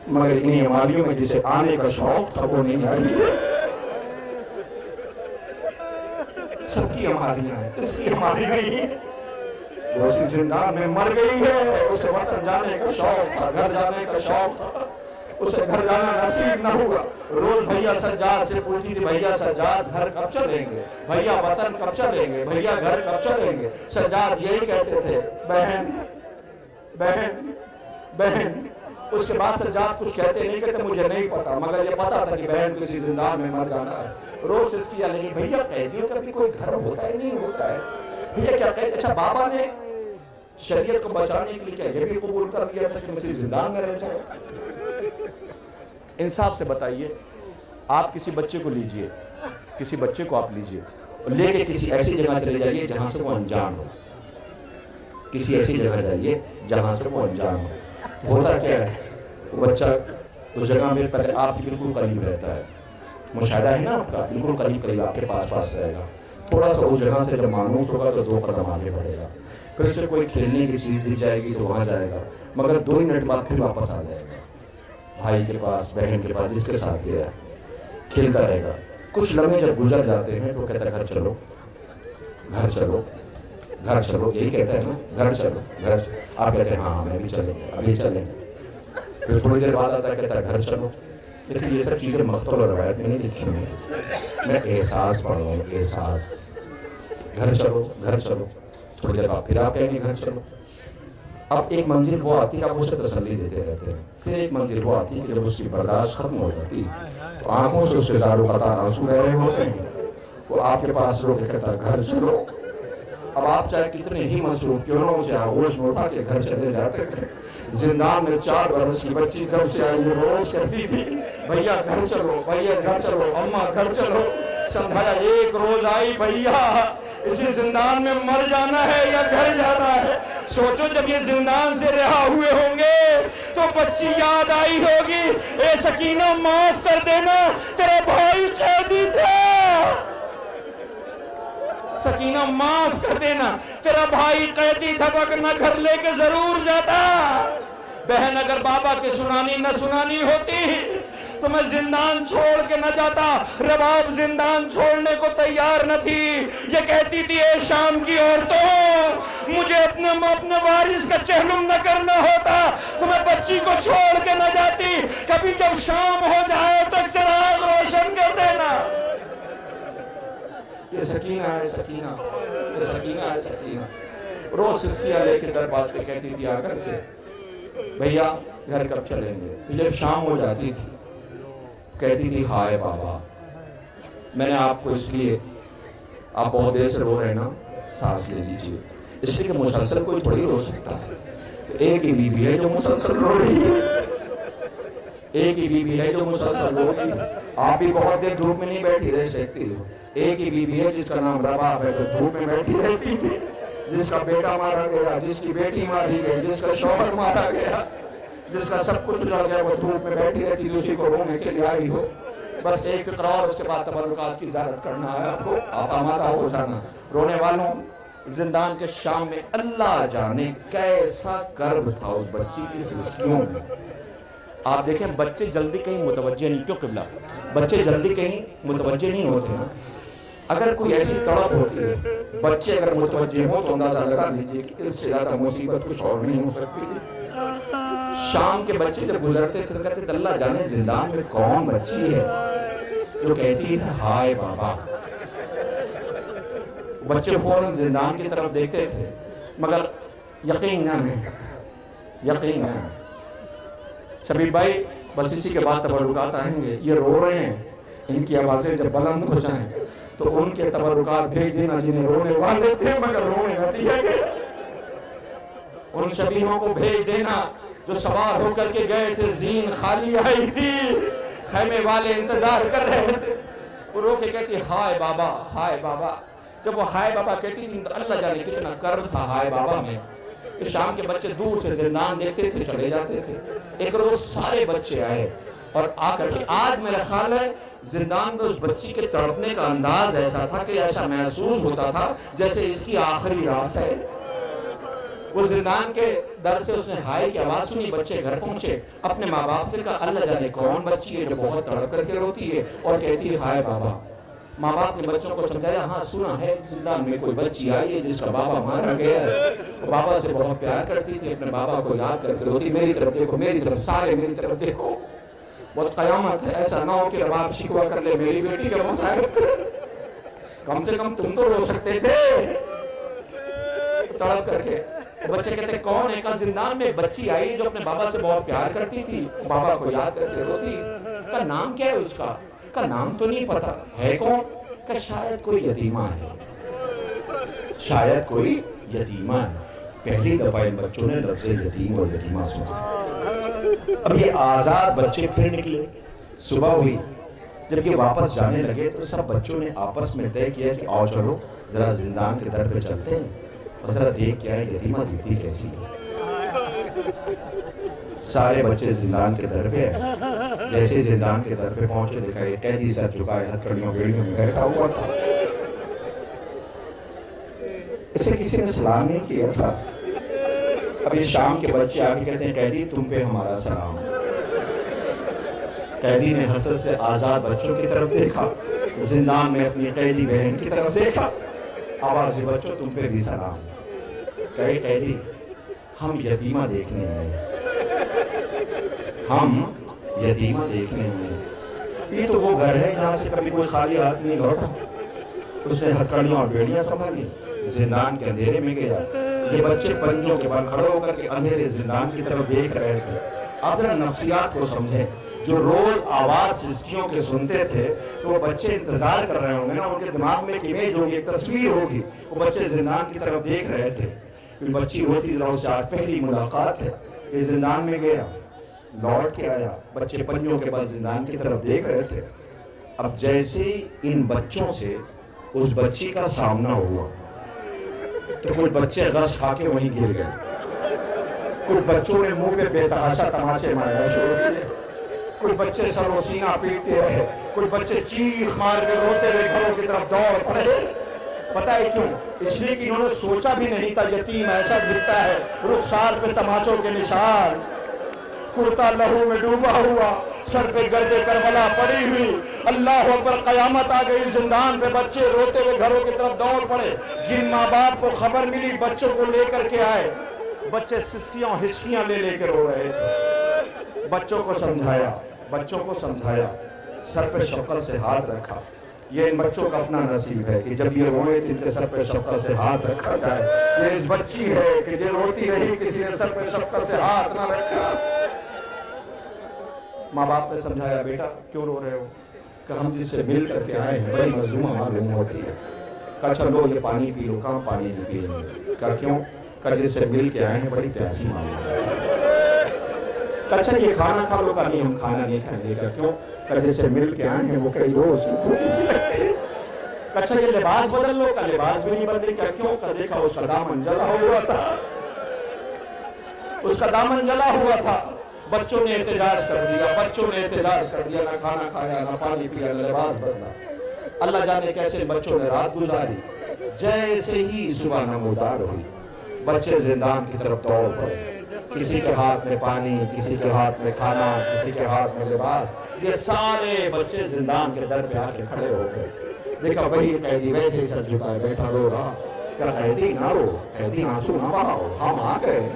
Speaker 1: مگر انہی عماریوں میں جسے آنے کا شوق تھا وہ نہیں آئی ہے۔ سب کی عماریاں ہیں، اس کی عماری نہیں ہے، وہ اسی زندان میں مر گئی ہے۔ اسے وطن جانے کا شوق تھا، گھر جانے کا شوق تھا، اسے گھر جانا نصیب نہ ہوا۔ روز بھیا سجاد سے پوچھتی تھی بھیا سجاد گھر کب چلیں گے، بھیا وطن کب چلیں گے، بھیا گھر کب چلیں گے۔ سجاد یہی کہتے تھے بہن بہن بہن۔ اس کے بعد سجاد کچھ کہتے نہیں، کہتے مجھے نہیں پتا، مگر یہ پتا تھا کہ بہن کسی زندان میں مر جانا ہے۔ روز اس کی لیکن بھیا قیدیوں کا بھی کوئی گھر ہوتا ہے نہیں ہوتا ہے، بھیا کیا قید؟ اچھا بابا نے شریعت کو بچانے کے لیے کیا یہ بھی قبول کر لیا تھا کہ کسی زندان میں رہ جائے؟ انصاف سے بتائیے، آپ کسی بچے کو لیجئے، کسی بچے کو آپ لیجئے اور لے کے کسی ایسی جگہ چلے جائیے جہاں سے وہ انجان ہو، کسی ایسی جگہ جائیے جہاں سے وہ انجان ہو۔ ہوتا کیا ہے، وہ بچہ اس جگہ میں پہلے آپ کی بالکل قریب رہتا ہے، مشاہدہ ہے نا آپ کا، بالکل قریب قریب آپ کے پاس رہے گا، تھوڑا سا اس جگہ سے جب مانوس ہوگا تو 2 قدم آگے بڑھے گا، پھر اسے کوئی کھیلنے کی چیز دی جائے گی تو وہاں جائے گا، مگر 2 ہی منٹ بعد پھر واپس آ جائے گا بھائی کے پاس، بہن کے پاس، جس کے ساتھ گیا کھیلتا رہے گا۔ کچھ لمحے جب گزر جاتے ہیں تو کہتا ہے گھر چلو گھر چلو گھر چلو، یہی کہتا ہے نا، گھر چلو گھر چلو۔ آپ کہتے ہیں ہاں میں بھی چلیں گے، ابھی چلیں گے، پھر تھوڑی دیر بعد آتا ہے کہتا ہے گھر چلو۔ لیکن یہ سب چیزیں مختلف روایت میں نہیں لکھی ہوئی، میں احساس پڑھ رہا ہوں، احساس۔ گھر چلو گھر چلو، تھوڑی دیر بعد پھر آپ کہیں گے گھر چلو۔ اب ایک منزل وہ آتی ہے آپ اسے تسلی دیتے رہتے ہیں، پھر ایک منزل وہ آتی ہے کہ جب اس کی برداشت ختم ہو جاتی ہے تو آنکھوں سے اس کے زاروں قطار آنسو رہ رہے ہوتے ہیں، وہ آپ کے پاس رو کے کہتا ہے گھر چلو۔ اب آپ چاہے کتنے ہی مصروف کیوں نہ اسے آغوش میں اٹھا کے گھر چلے جاتے تھے۔ زندان میں 4 برس کی بچی جب سے آئی وہ روز کہتی تھی بھیا گھر چلو بھیا گھر چلو، اماں گھر چلو۔ سمجھایا ایک روز آئی بھیا اسی زندان میں مر جانا ہے یا گھر جانا ہے۔ سوچو جب یہ زندان سے رہا ہوئے ہوں گے تو بچی یاد آئی ہوگی، اے سکینہ معاف کر دینا تیرا بھائی قیدی تھا، سکینہ معاف کر دینا تیرا بھائی قیدی تھا، ورنہ گھر لے کے ضرور جاتا۔ بہن اگر بابا کی سنانی نہ سنانی ہوتی تو میں زندان چھوڑ کے نہ جاتا۔ رباب زندان چھوڑنے کو تیار نہ تھی، یہ کہتی تھی اے شام کی عورتوں، مجھے اپنے وارث کا چہلم نہ کرنا ہوتا تو میں بچی کو چھوڑ کے نہ جاتی، کبھی جب شام ہو جائے تو چراغ روشن کر دینا۔ یہ سکینہ ہے سکینہ، یہ سکینہ ہے سکینہ۔ روز سسکیہ لے کے دربار پہ کہتی تھی آ کر کے بھیا گھر کب چلیں گے؟ جب شام ہو جاتی تھی کہتی تھی ہائے بابا، میں نے آپ کو اس لیے، آپ بہت دیر سے رو رہے ہیں نا، سانس لے لیجئے، اس لیے کہ مسلسل کوئی تھوڑی رو سکتا ہے۔ ایک ہی بیوی ہے جو مسلسل رو رہی ہے، ایک ہی بیوی ہے جو مسلسل رو رہی ہے۔ آپ بھی بہت دیر دھوپ میں نہیں بیٹھی رہ سکتی ہو۔ ایک ہی بیوی ہے جس کا نام رباب ہے، جو دھوپ میں بیٹھی رہتی تھی، جس کا بیٹا مارا گیا، جس کی بیٹی ماری گئی، جس کا شوہر مارا گیا، جس کا سب کچھ اجڑ گیا، وہ دھوپ میں بیٹھی رہتی تھی، اسی کو رونے کے لیے آئی ہو۔ بس ایک فقرہ اور اس کے بعد تبرکات کی زیارت کرنا ہے آپ کو، آپ آمادہ ہو جانا۔ رونے والوں، زندان کے شام میں اللہ جانے کیسا کرب تھا اس بچی کی سسکیوں میں۔ آپ دیکھیں بچے جلدی کہیں متوجہ نہیں، کیوں قبلہ؟ بچے جلدی کہیں متوجہ نہیں ہوتے نا۔ اگر کوئی ایسی تڑپ ہوتی ہے، بچے اگر متوجہ ہوں تو اندازہ لگا لیجئے کہ اس سے زیادہ مصیبت کچھ اور نہیں ہو سکتی۔ شام کے بچے جب گزرتے تھے کہتے تھے اللہ جانے زندان میں کون بچی ہے جو کہتی ہے ہائے بابا۔ بچے فوراً زندان کی طرف دیکھتے تھے، مگر یقیناً شبیب بھائی بس اسی کے بعد تبرکات آئیں گے۔ یہ رو رہے ہیں، ان کی آوازیں جب بلند ہو جائیں تو ان کے تبرکات بھیج دینا جنہیں رونے والے تھے مگر رونے نہ دیا گیا۔ ان شبیہوں کو بھیج دینا جو سوار ہو کر کے گئے تھے، زین خالی آئی تھی، خیمے والے انتظار کر رہے تھے۔ وہ رو کے کہتی ہائے بابا، ہائے بابا۔ جب وہ ہائے بابا کہتی تھی تو اللہ جانے کتنا کرب تھا ہائے بابا میں۔ شام کے بچے دور سے زندان دیکھتے تھے، چلے جاتے تھے۔ ایک روز سارے بچے آئے اور آ کر کے آج میرا خیال ہے زندان میں اس بچی کے تڑپنے کا انداز ایسا تھا کہ ایسا محسوس ہوتا تھا جیسے اس کی آخری رات ہے۔ وہ زندان کے در سے اس نے ہائے کی آواز سنی، بچے گھر پہنچے، اپنے ماں باپ سے کہا اللہ جانے کون بچی ہے جو بہت تڑپ کر کے روتی ہے اور کہتی ہے ہائے بابا۔ ماں باپ نے بچوں کو سمجھایا ہاں سنا ہے زندان میں کوئی بچی آئی ہے جس کا بابا مارا گیا ہے۔ بابا سے بہت پیار کرتی تھی، اپنے بابا کو یاد کر کے روتی، میری طرف دیکھو، میری طرف، سارے میری طرف دیکھو، بہت قیامت ہے، ایسا نہ ہو کہ رباب شکوہ کر لے میری بیٹی کا مصائب کر، کم سے کم تم تو رو سکتے تھے۔ تڑپ کر کے بچے کہتے کون ہے؟ کہا زندان میں بچی آئی جو اپنے بابا سے بہت پیار کرتی تھی، بابا کو یاد کر کے روتی۔ کہا نام کیا ہے اس کا؟ کہا نام تو نہیں پتا۔ ہے کون؟ کہا شاید کوئی یتیمہ ہے، شاید کوئی یتیمہ ہے۔ پہلی دفعہ ان بچوں نے لفظ یتیم اور یتیمہ سنا۔ اب یہ آزاد بچے پھر نکلے، صبح ہوئی، جب یہ واپس جانے لگے تو سب بچوں نے آپس میں طے کیا کہ آؤ چلو ذرا زندان کے در پہ چلتے ہیں اور ذرا دیکھ کے آئے یتیمہ دیکھتی کیسی ہے۔ سارے بچے زندان کے در پہ آئے، جیسے زندان کے در پہ پہنچے دیکھا یہ قیدی سر جھکائے ہتھکڑیوں بیڑیوں میں بیٹھا ہوا تھا۔ اسے کسی نے سلام نہیں کیا تھا۔ اب یہ شام کے بچے آگے کہتے ہیں قیدی تم پہ ہمارا سلام۔ قیدی نے حسرت سے آزاد بچوں کی طرف دیکھا، زندان میں اپنی قیدی بہن کی طرف دیکھا، آواز بچوں تم پہ بھی سلام۔ کہے قیدی ہم یتیمہ دیکھنے ہیں، ہم یتیمہ دیکھنے ہیں۔ یہ تو وہ گھر ہے جہاں سے کبھی کوئی خالی ہاتھ نہیں لوٹا۔ اس نے ہتھکڑیاں اور بیڑیاں سنبھالی، زندان کے اندھیرے میں گیا۔ یہ بچے پنجوں کے بل کھڑے ہو کر کے اندھیرے زندان کی طرف دیکھ رہے تھے۔ اب ذرا نفسیات کو سمجھیں، جو روز آواز سسکیوں کے سنتے تھے تو وہ بچے انتظار کر رہے ہوں گے نا، ان کے دماغ میں ایک امیج ہوگی، ایک تصویر ہوگی، وہ بچے زندان کی طرف دیکھ رہے تھے۔ پھر بچی روتی ذرا اس سے آج پہلی ملاقات ہے، یہ زندان میں گیا، لوٹ کے آیا، بچے پنجوں کے بل زندان کی طرف دیکھ رہے تھے۔ اب جیسے ان بچوں سے اس بچی کا سامنا ہوا تو کچھ بچے غش کھا کے وہیں گر گئے، کچھ بچوں نے منہ پہ بے تحاشا تماچے مارنا شروع کیے، کچھ بچے سر و سینہ پیٹتے رہے، کچھ بچے چیخ مار کے روتے ہوئے گھروں کی طرف دوڑ پڑے۔ پتہ ہے کیوں؟ اس لیے کہ انہوں نے سوچا بھی نہیں تھا یتیم ایسا دکھتا ہے، رخسار پہ تماچوں کے نشان، کرتا لہو میں ڈوبا ہوا، سر پہ گرد کربلا پڑی ہوئی، اللہ اکبر، قیامت آ گئی، زندان پہ بچے روتے ہوئے گھروں کی طرف دوڑ پڑے، جن ماں باپ کو خبر ملی بچوں کو لے کر کے آئے، بچے سسکیاں ہچکیاں لے لے کے رو رہے تھے، بچوں کو سمجھایا، سر پہ شفقت سے ہاتھ رکھا، یہ ان بچوں کا اپنا نصیب ہے کہ جب یہ روئے تو ان کے سر پہ شفقت سے ہاتھ رکھا جائے، یہ اس بچی ہے کہ جو روتی رہی کسی نے سر پہ شفقت سے ہاتھ نہ رکھا۔ ماں باپ نے سمجھایا، بیٹا کیوں رو رہے ہو؟ کہ ہم جس سے مل کر کے آئے ہیں بڑی مظلومہ معلوم ہوتی ہے، کہا چلو یہ پانی پی لو، کہاں پانی نہیں پی، کہا کیوں؟ کہا جس سے مل کے آئے ہیں بڑی پیاسی معلوم ہوتی ہے، کہا اچھا یہ کھانا کھا لو، کہا نہیں ہم کھانا نہیں کھائیں گے، کہا کیوں؟ کہا جس سے مل کے آئے ہیں وہ کئی روز بھوکی سی لگتی ہے، کہا اچھا یہ لباس بدل لو، کہا لباس بھی نہیں بدلے، کہا کیوں؟ کہا دیکھا اس کا دامن جلا ہوا تھا، اس کا دامن جلا ہوا تھا، بچوں نے احتجاج کر دیا، نہ کھانا کھایا، نہ پانی پیا، نہ لباس بدلا، اللہ جانے کیسے بچوں نے رات گزاری، جیسے ہی صبح نمودار ہوئی بچے زندان کی طرف دوڑ پڑے، کسی کے ہاتھ میں پانی، کسی کے ہاتھ میں کھانا، کسی کے ہاتھ میں لباس، یہ سارے بچے زندان کے در پہ آ کے کھڑے ہو گئے، دیکھا وہی قیدی ویسے ہی سر جھکائے بیٹھا رو رہا، کہ قیدی نہ رو، قیدی آنسو نہ بہاؤ، ہم آ گئے،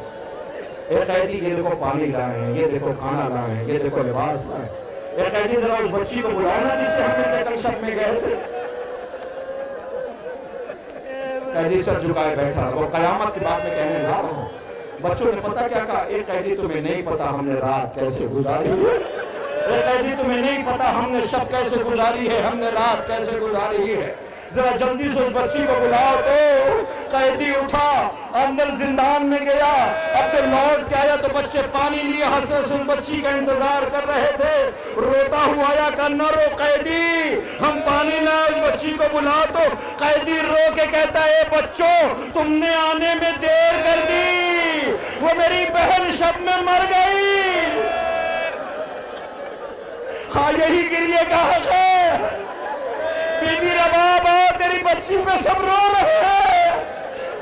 Speaker 1: اے قیدی یہ دیکھو پانی لائے ہیں، یہ دیکھو کھانا لائے ہیں، یہ دیکھو لباس لائے ہیں، اے قیدی ذرا اس بچی کو بلائے نا جس سے ہم نے کل شب میں گئے تھے، قیدی سر جھکائے بیٹھا، وہ قیامت کی بات میں کہنے لا رہا ہوں، بچوں نے پتہ کیا کہا، اے قیدی تمہیں نہیں پتا ہم نے رات کیسے گزاری ہے، اے قیدی تمہیں نہیں پتا ہم نے شب کیسے گزاری ہے، ہم نے رات کیسے گزاری ہے، ذرا جلدی سے اس بچی کو بلاؤ تو قیدی اٹھا، اندر زندان میں گیا، اب تو لوٹ کے آیا تو بچے پانی لیے حسرت سے اس بچی کا انتظار کر رہے تھے، روتا ہوا آیا کہ نہ رو قیدی، ہم پانی لائے، اس بچی کو بلا تو قیدی رو کے کہتا ہے، اے بچوں تم نے آنے میں دیر کر دی، وہ میری بہن شب میں مر گئی، ہاں یہی گریے کا حق ہے، بی بی رباب آؤ تیری بچی پہ سب رو رہے ہیں،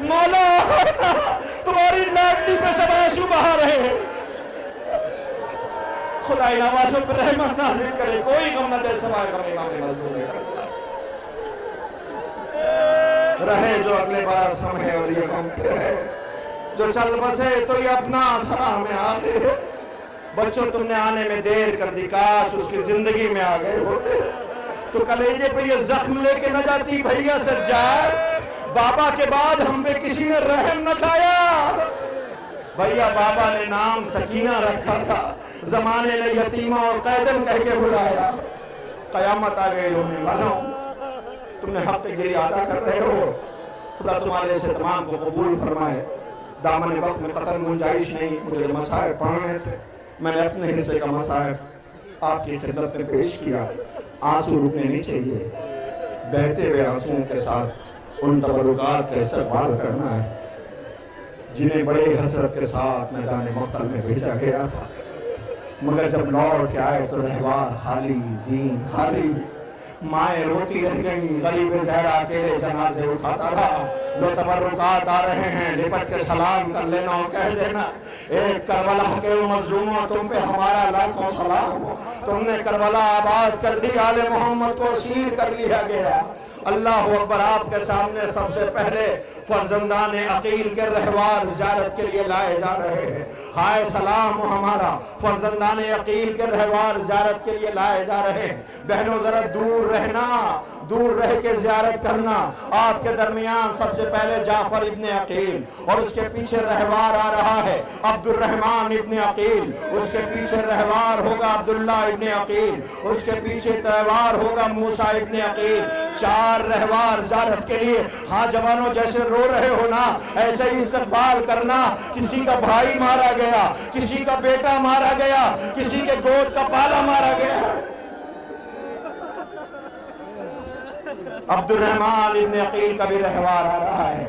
Speaker 1: مولا تمہاری لاڈلی پہ سب آنسو بہا رہے ہیں، خدا ان آوازوں پر رحمت نازل کرے، کوئی غم نہ دے سوائے غم امام مظلوم رہے جو اگلے برس ہم ہے اور یہ غم پہ رہے، جو چل بسے تو یہ اپنا سلام میں آتے، بچوں تم نے آنے میں دیر کر دی، کاش اس کی زندگی میں آ گئے ہوتے، تو کلیجے پہ یہ زخم لے کے نہ جاتی، بھیا سجاد بابا کے بعد ہم پہ کسی نے رحم نہ کھایا، بھیا بابا نے نام سکینہ رکھا تھا، زمانے نے یتیمہ اور قیدم کہہ کے بلایا، قیامت آ گئی رونے والوں، تم نے حق گری ادا کر رہے ہو، خدا تمہارے سے تمام کو قبول فرمائے، دامن وقت میں قطر گنجائش نہیں، مجھے مسائب پڑھنے تھے، میں نے اپنے حصے کا مسائب آپ کی خدمت میں پیش کیا، آنسو رکنے نہیں چاہیے، بہتے ہوئے آنسوؤں کے ساتھ ان تبرکات کا استقبال کرنا ہے جنہیں بڑے حسرت کے ساتھ میدان مقتل میں بھیجا گیا تھا، مگر جب لوٹ کے آئے تو رہوار خالی، زین خالی، مائیں روتی رہ گئیں، غریب زہرا اکیلے جنازے اٹھاتا رہا، لو تبرکات آ رہے ہیں، لپٹ کے سلام کر لینا اور کہہ دینا، ایک کربلا کے مظلوموں تم پہ ہمارا لاکھوں سلام ہو، تم نے کربلا آباد کر دی، آل محمد کو اسیر کر لیا گیا، اللہ اکبر، آپ کے سامنے سب سے پہلے فرزندان عقیل کے رہوار زیارت کے لیے لائے جا رہے ہیں، ہائے سلام ہمارا، فرزندان عقیل کے رہوار زیارت کے لیے لائے جا رہے ہیں، بہنوں ذرا دور رہنا، دور رہ کے زیارت کرنا، آپ کے درمیان سب سے پہلے جعفر ابن عقیل، اور اس کے پیچھے رہوار آ رہا ہے عبد الرحمن ابن عقیل، اس کے پیچھے رہوار ہوگا عبداللہ ابن عقیل، اس کے پیچھے رہوار ہوگا موسیٰ ابن عقیل، چار رہوار زیارت کے لیے، ہاں جوانوں جیسے رو رہے ہو نا ایسے ہی استقبال کرنا، کسی کا بھائی مارا گیا، کسی کا بیٹا مارا گیا، کسی کے گود کا پالا مارا گیا، عبد الرحمن ابن عقیل کا بھی رہوار آ رہا ہے،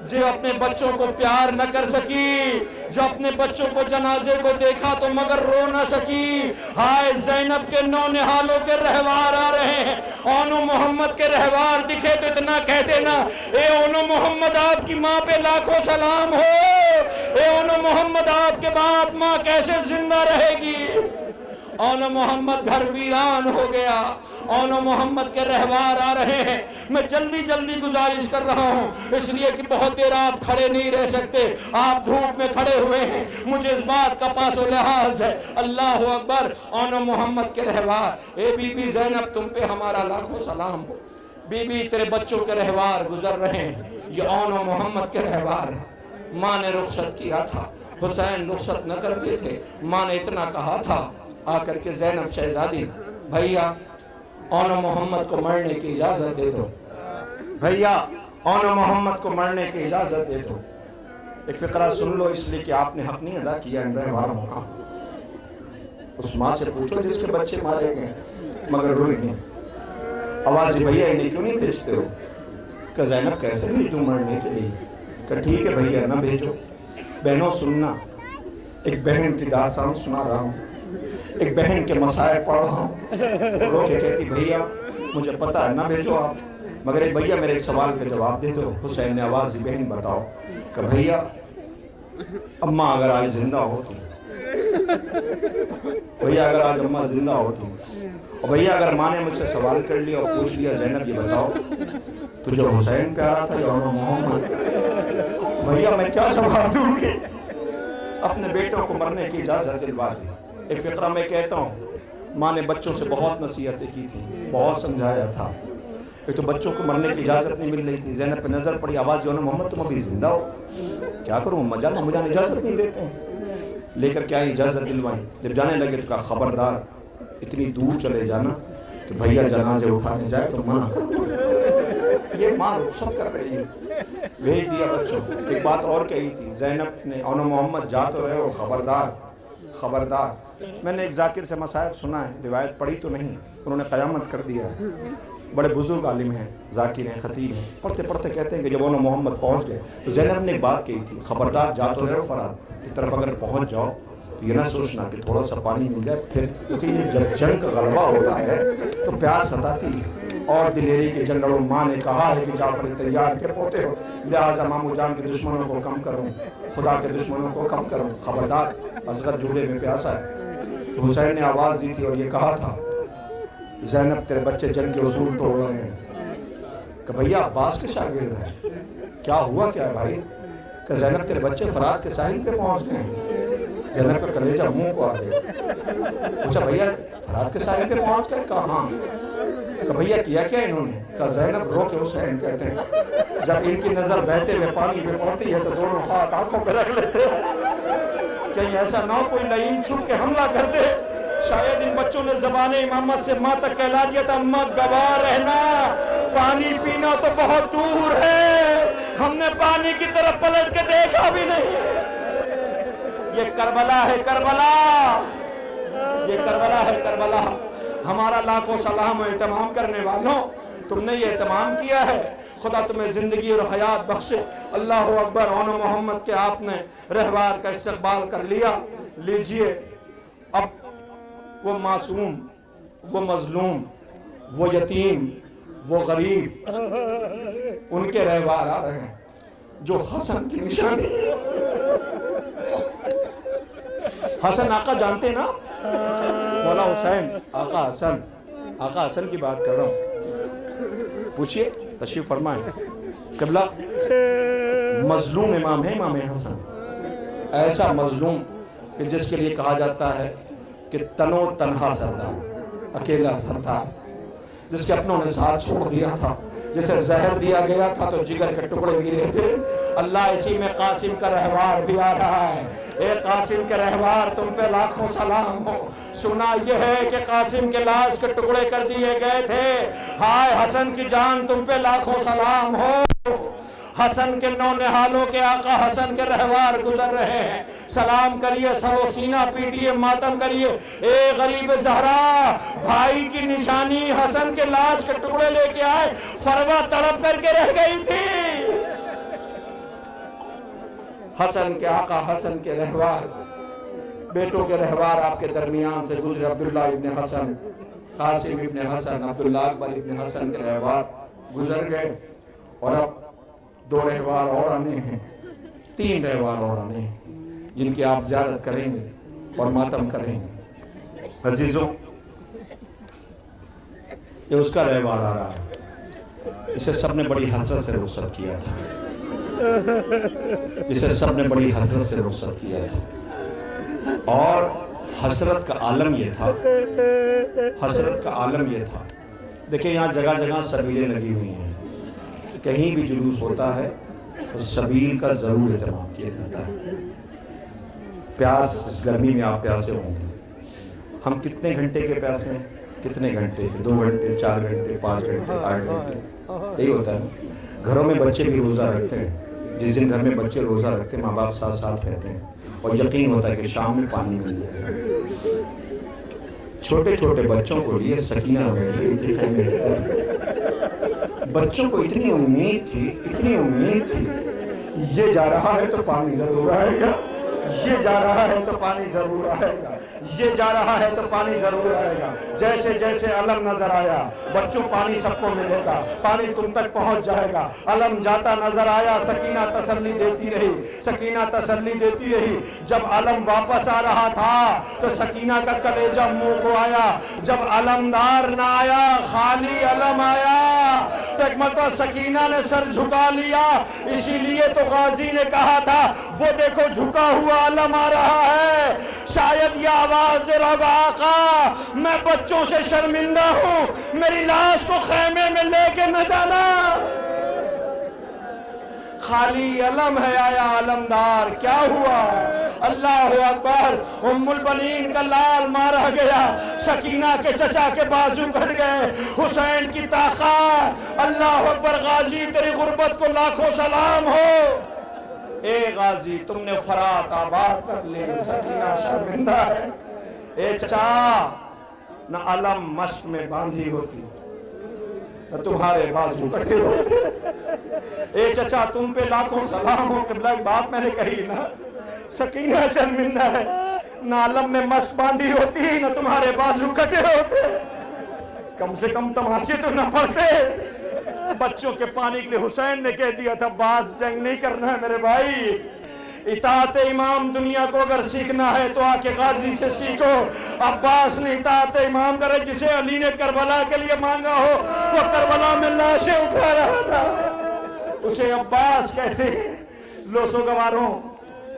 Speaker 2: جو اپنے بچوں کو پیار نہ کر سکی، جو اپنے بچوں کو جنازے کو دیکھا تو مگر رو نہ سکی۔ ہائے زینب کے نونہالوں کے رہوار آ رہے ہیں، اونو محمد کے رہوار دکھے تو اتنا کہہ دینا، اے اونو محمد آپ کی ماں پہ لاکھوں سلام ہو، اے اونو محمد آپ کے بعد ماں کیسے زندہ رہے گی۔ اونو محمد گھر ویران ہو گیا، اونو محمد کے رہوار آ رہے ہیں۔ میں جلدی جلدی گزارش کر رہا ہوں اس لیے کہ بہت دیر آپ کھڑے نہیں رہ سکتے، آپ دھوپ میں کھڑے ہوئے ہیں، مجھے اس بات کا پاس و لحاظ ہے۔ اللہ اکبر، اونو محمد کے رہوار، اے بی بی زینب تم پہ ہمارا لاکھوں سلام ہو، بی بی تیرے بچوں کے رہوار گزر رہے ہیں، یہ اونو محمد کے رہوار ہیں۔ ماں نے رخصت کیا تھا، حسین رخصت نہ کرتے تھے، ماں نے اتنا کہا تھا آ کر کے زینب شہزادی، بھائیا اونو محمد کو مرنے کی اجازت دے دو، بھائیا اونو محمد کو مرنے کی اجازت دے دو۔ ایک فقرہ سن لو اس لیے کہ آپ نے حق نہیں ادا کیا ان رہواروں کا۔ اس ماں سے پوچھو جس کے بچے مارے گئے مگر روئی نہیں، آواز بھائیا انہیں کیوں نہیں بھیجتے ہو؟ کہ زینب کیسے بھیج دوں مرنے کے لیے؟ کہ ٹھیک ہے بھائیا نہ بھیجو۔ بہنوں سننا، ایک بہن کی داستان سنا رہا ہوں، ایک بہن کے مسائل پڑھ رہا ہوں، رو کے کہتی بھائیا مجھے پتا ہے نہ بھیجو آپ، مگر ایک بھائیا میرے ایک سوال کے جواب دے دو۔ حسین نے آواز دی بہن بتاؤ کہ بھائیا اماں اگر آج زندہ ہو تو، بھائیا اگر آج اماں زندہ ہو تو، اور بھائیا اگر ماں نے مجھ سے سوال کر لیا اور پوچھ لیا زینب یہ بتاؤ تجھے حسین پیارا تھا یا محمد، بھائیا میں کیا جواب دوں گی؟ اپنے بیٹوں کو مرنے کی اجازت دلوا دی۔ ایک فقرہ میں کہتا ہوں ماں نے بچوں سے بہت نصیحتیں کی تھی، بہت سمجھایا تھا، ایک تو بچوں کو مرنے کی اجازت نہیں مل رہی تھی۔ زینب پہ نظر پڑی، آواز یہ محمد تم ابھی زندہ ہو، کیا کروں اما جان، اما جان اجازت نہیں دیتے ہیں، لے کر کیا اجازت دلوائی۔ جب جانے لگے تو کہا خبردار اتنی دور چلے جانا کہ بھیا جنازے اٹھانے جائے تو منع کر۔ یہ ماں رخصت کر رہی ہے، بھیج دیا بچوں۔ ایک بات اور کہی تھی زینب نے، اونو محمد جا تو رہے ہو خبردار خبردار۔ میں نے ایک ذاکر سے مصائب سنا ہے، روایت پڑھی تو نہیں، انہوں نے قیامت کر دیا ہے، بڑے بزرگ عالم ہیں، ذاکر ہیں، خطیب ہیں، پڑھتے پڑھتے کہتے ہیں کہ جب اونو محمد پہنچ گئے تو زینب نے ایک بات کہی تھی، خبردار جا تو رہے ہو فرات کی طرف اگر پہنچ جاؤ تو یہ نہ سوچنا کہ تھوڑا سا پانی مل جائے پھر، کیونکہ یہ جب جنگ کا غلبہ ہوتا ہے تو پیاس ستاتی ہے، اور دلیری کے جنگ لڑو۔ ماں نے کہا ہے کہ جعفر طیار کے پوتے ہو، لہٰذا مامو جان کے دشمنوں کو کم کروں، خدا کے دشمنوں کو کم کروں، خبردار اصغر جھولے میں پیاسا ہے۔ تو حسین نے آواز دی تھی اور یہ کہا تھا زینب تیرے بچے جنگ کے اصول توڑ رہے ہیں، کہ بھیا عباس کے شاگرد ہیں، کیا ہوا کیا ہے بھائی؟ کہ زینب تیرے بچے فرات کے ساحل پہ پہنچ گئے ہیں۔ زینب کا کلیجہ منہ کو آ گیا، پوچھا بھیا فرات کے ساحل پہ پہنچ گئے؟ کہا ہاں۔ کہ بھیا کیا کیا انہوں نے؟ کہا زینب رو کے حسین کہتے ہیں جب ان کی نظر بہتے ہوئے پانی پہ پڑتی ہے تو دونوں ہاتھ آنکھوں پہ رکھ لیتے ہیں، کہیں ایسا نہ ہو کوئی لعین چھپ کے حملہ کر دے۔ شاید ان بچوں نے زبان امامت سے ماں تک کہلا دیا تھا اماں گواہ رہنا، پانی پینا تو بہت دور ہے، ہم نے پانی کی طرف پلٹ کے دیکھا بھی نہیں۔ یہ کربلا ہے کربلا، یہ کربلا ہے کربلا۔ ہمارا لاکھوں سلام و اہتمام کرنے والوں، تم نے یہ اہتمام کیا ہے، خدا تمہیں زندگی اور حیات بخشے۔ اللہ اکبر۔ اونو محمد کے آپ نے رہوار کا استقبال کر لیا، لیجئے اب وہ معصوم، وہ مظلوم، وہ یتیم، وہ غریب، ان کے رہوار آ رہے ہیں جو حسن کی نشانی۔ حسن آقا جانتے نا، مولا حسین، آقا حسن، آقا حسن کی بات کر رہا ہوں، پوچھئے تشریف فرمائیں۔ قبلہ مظلوم امام ہے امام حسن، ایسا مظلوم کہ جس کے لیے کہا جاتا ہے کہ تنو تنہا سردار، اکیلا سردار، جس کے اپنوں نے ساتھ چھوڑ دیا تھا، جسے زہر دیا گیا تھا تو جگر کے ٹکڑے گرے تھے۔ اللہ اسی میں قاسم کا رہوار بھی آ رہا ہے۔ اے قاسم کے رہوار تم پہ لاکھوں سلام ہو۔ سنا یہ ہے کہ قاسم کے لاش کے ٹکڑے کر دیے گئے تھے، ہائے حسن کی جان تم پہ لاکھوں سلام ہو۔ حسن کے نونہالوں کے آقا حسن کے رہوار گزر رہے ہیں، سلام کریے، سر و سینہ پیٹیے، ماتم کریے۔ اے غریب زہرا، بھائی کی نشانی حسن کے لاش کے ٹکڑے لے کے آئے، فروا تڑپ کر کے رہ گئی تھی۔ حسن کے آقا، حسن کے رہوار، بیٹوں کے رہوار آپ کے درمیان سے گزرے، عبداللہ ابن حسن، قاسم ابن حسن، عبداللہ اکبر ابن حسن کے رہوار گزر گئے، اور اب 2 رہوار اور آنے ہیں، 3 رہوار اور آنے ہیں، جن کی آپ زیارت کریں گے اور ماتم کریں گے۔ عزیزوں، یہ اس کا رہوار آ رہا ہے، اسے سب نے بڑی حسرت سے رخصت کیا تھا، اسے سب نے بڑی حسرت سے رخصت کیا تھا، اور حسرت کا عالم یہ تھا، حسرت کا عالم یہ تھا۔ دیکھیں یہاں جگہ جگہ سبیلیں لگی ہوئی ہیں، کہیں بھی جلوس ہوتا ہے تو سبیل کا ضرور اہتمام کیا جاتا ہے۔ پیاس، اس گرمی میں آپ پیاسے ہوں گے، ہم کتنے گھنٹے کے پیاسے ہیں؟ کتنے گھنٹے؟ 2 گھنٹے، 4 گھنٹے، 5 گھنٹے، 8 گھنٹے، یہی ہوتا ہے۔ گھروں میں بچے بھی روزہ رکھتے ہیں، جس دن گھر میں بچے روزہ رکھتے ہیں ماں باپ ساتھ ساتھ رہتے ہیں، اور یقین ہوتا ہے کہ شام میں پانی مل جائے گا۔ چھوٹے چھوٹے بچوں کو لیے سکینہ بیٹھی بچوں کو اتنی امید تھی، اتنی امید تھی، یہ جا رہا ہے تو پانی ضرور آئے گا، یہ جا رہا ہے تو پانی ضرور آئے گا، یہ جا رہا ہے تو پانی ضرور آئے گا۔ جیسے جیسے علم نظر آیا، بچوں پانی سب کو ملے گا، پانی تم تک پہنچ جائے گا۔ علم جاتا نظر آیا، سکینہ تسلی دیتی رہی، سکینہ تسلی دیتی رہی۔ جب علم واپس آ رہا تھا تو سکینہ کا کلیجہ منہ کو آیا۔ جب علمدار نہ آیا، خالی علم آیا، تو ایک مرتبہ سکینہ نے سر جھکا لیا۔ اسی لیے تو غازی نے کہا تھا، وہ دیکھو جھکا ہوا علم آ رہا ہے، شاید یہ آواز رب آقا، میں بچوں سے شرمندہ ہوں، میری لاش کو خیمے میں لے کے نہ جانا۔ خالی علم ہے آیا علمدار، کیا ہوا؟ اللہ اکبر، ام البنین کا لال مارا گیا، سکینہ کے چچا کے بازو کٹ گئے، حسین کی طاقت، اللہ اکبر۔ غازی تیری غربت کو لاکھوں سلام ہو۔ اے غازی، تم نے فرات آباد کر لی، سکینہ شرمندہ ہے۔ اے چچا، نہ علم مشق میں باندھی ہوتی، نہ تمہارے بازو کٹے ہوتے۔ اے چچا، تم پہ لاکھوں سلام ہو، قبلہ ایک بات میں نے کہی نا، سکینہ شرمندہ ہے، نہ علم میں مشق باندھی ہوتی، نہ تمہارے بازو کٹے ہوتے، کم سے کم تماشے تو نہ پڑتے۔ بچوں کے پانی کے لیے حسین نے کہہ دیا تھا، باز جنگ نہیں کرنا ہے میرے بھائی، اطاعت امام دنیا کو اگر سیکھنا ہے تو آ کے غازی سے سیکھو۔ عباس نے اطاعت امام کرے، جسے علی نے کربلا کے لیے مانگا ہو، وہ کربلا میں لاشیں اٹھا رہا تھا، اسے عباس کہتے ہیں۔ لو سوگواروں،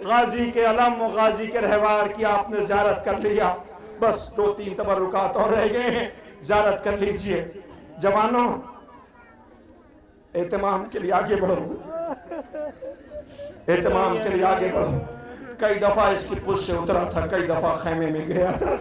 Speaker 2: غازی کے علم و غازی کے رہوار کی آپ نے زیارت کر لیا، بس 2-3 تبرکات اور رہ گئے ہیں، زیارت کر لیجئے۔ جوانوں، اہتمام کے لیے آگے بڑھو، اہتمام کے لیے آگے بڑھو۔ کئی دفعہ اس کی پشت سے اترا تھا، کئی دفعہ خیمے میں گیا تھا،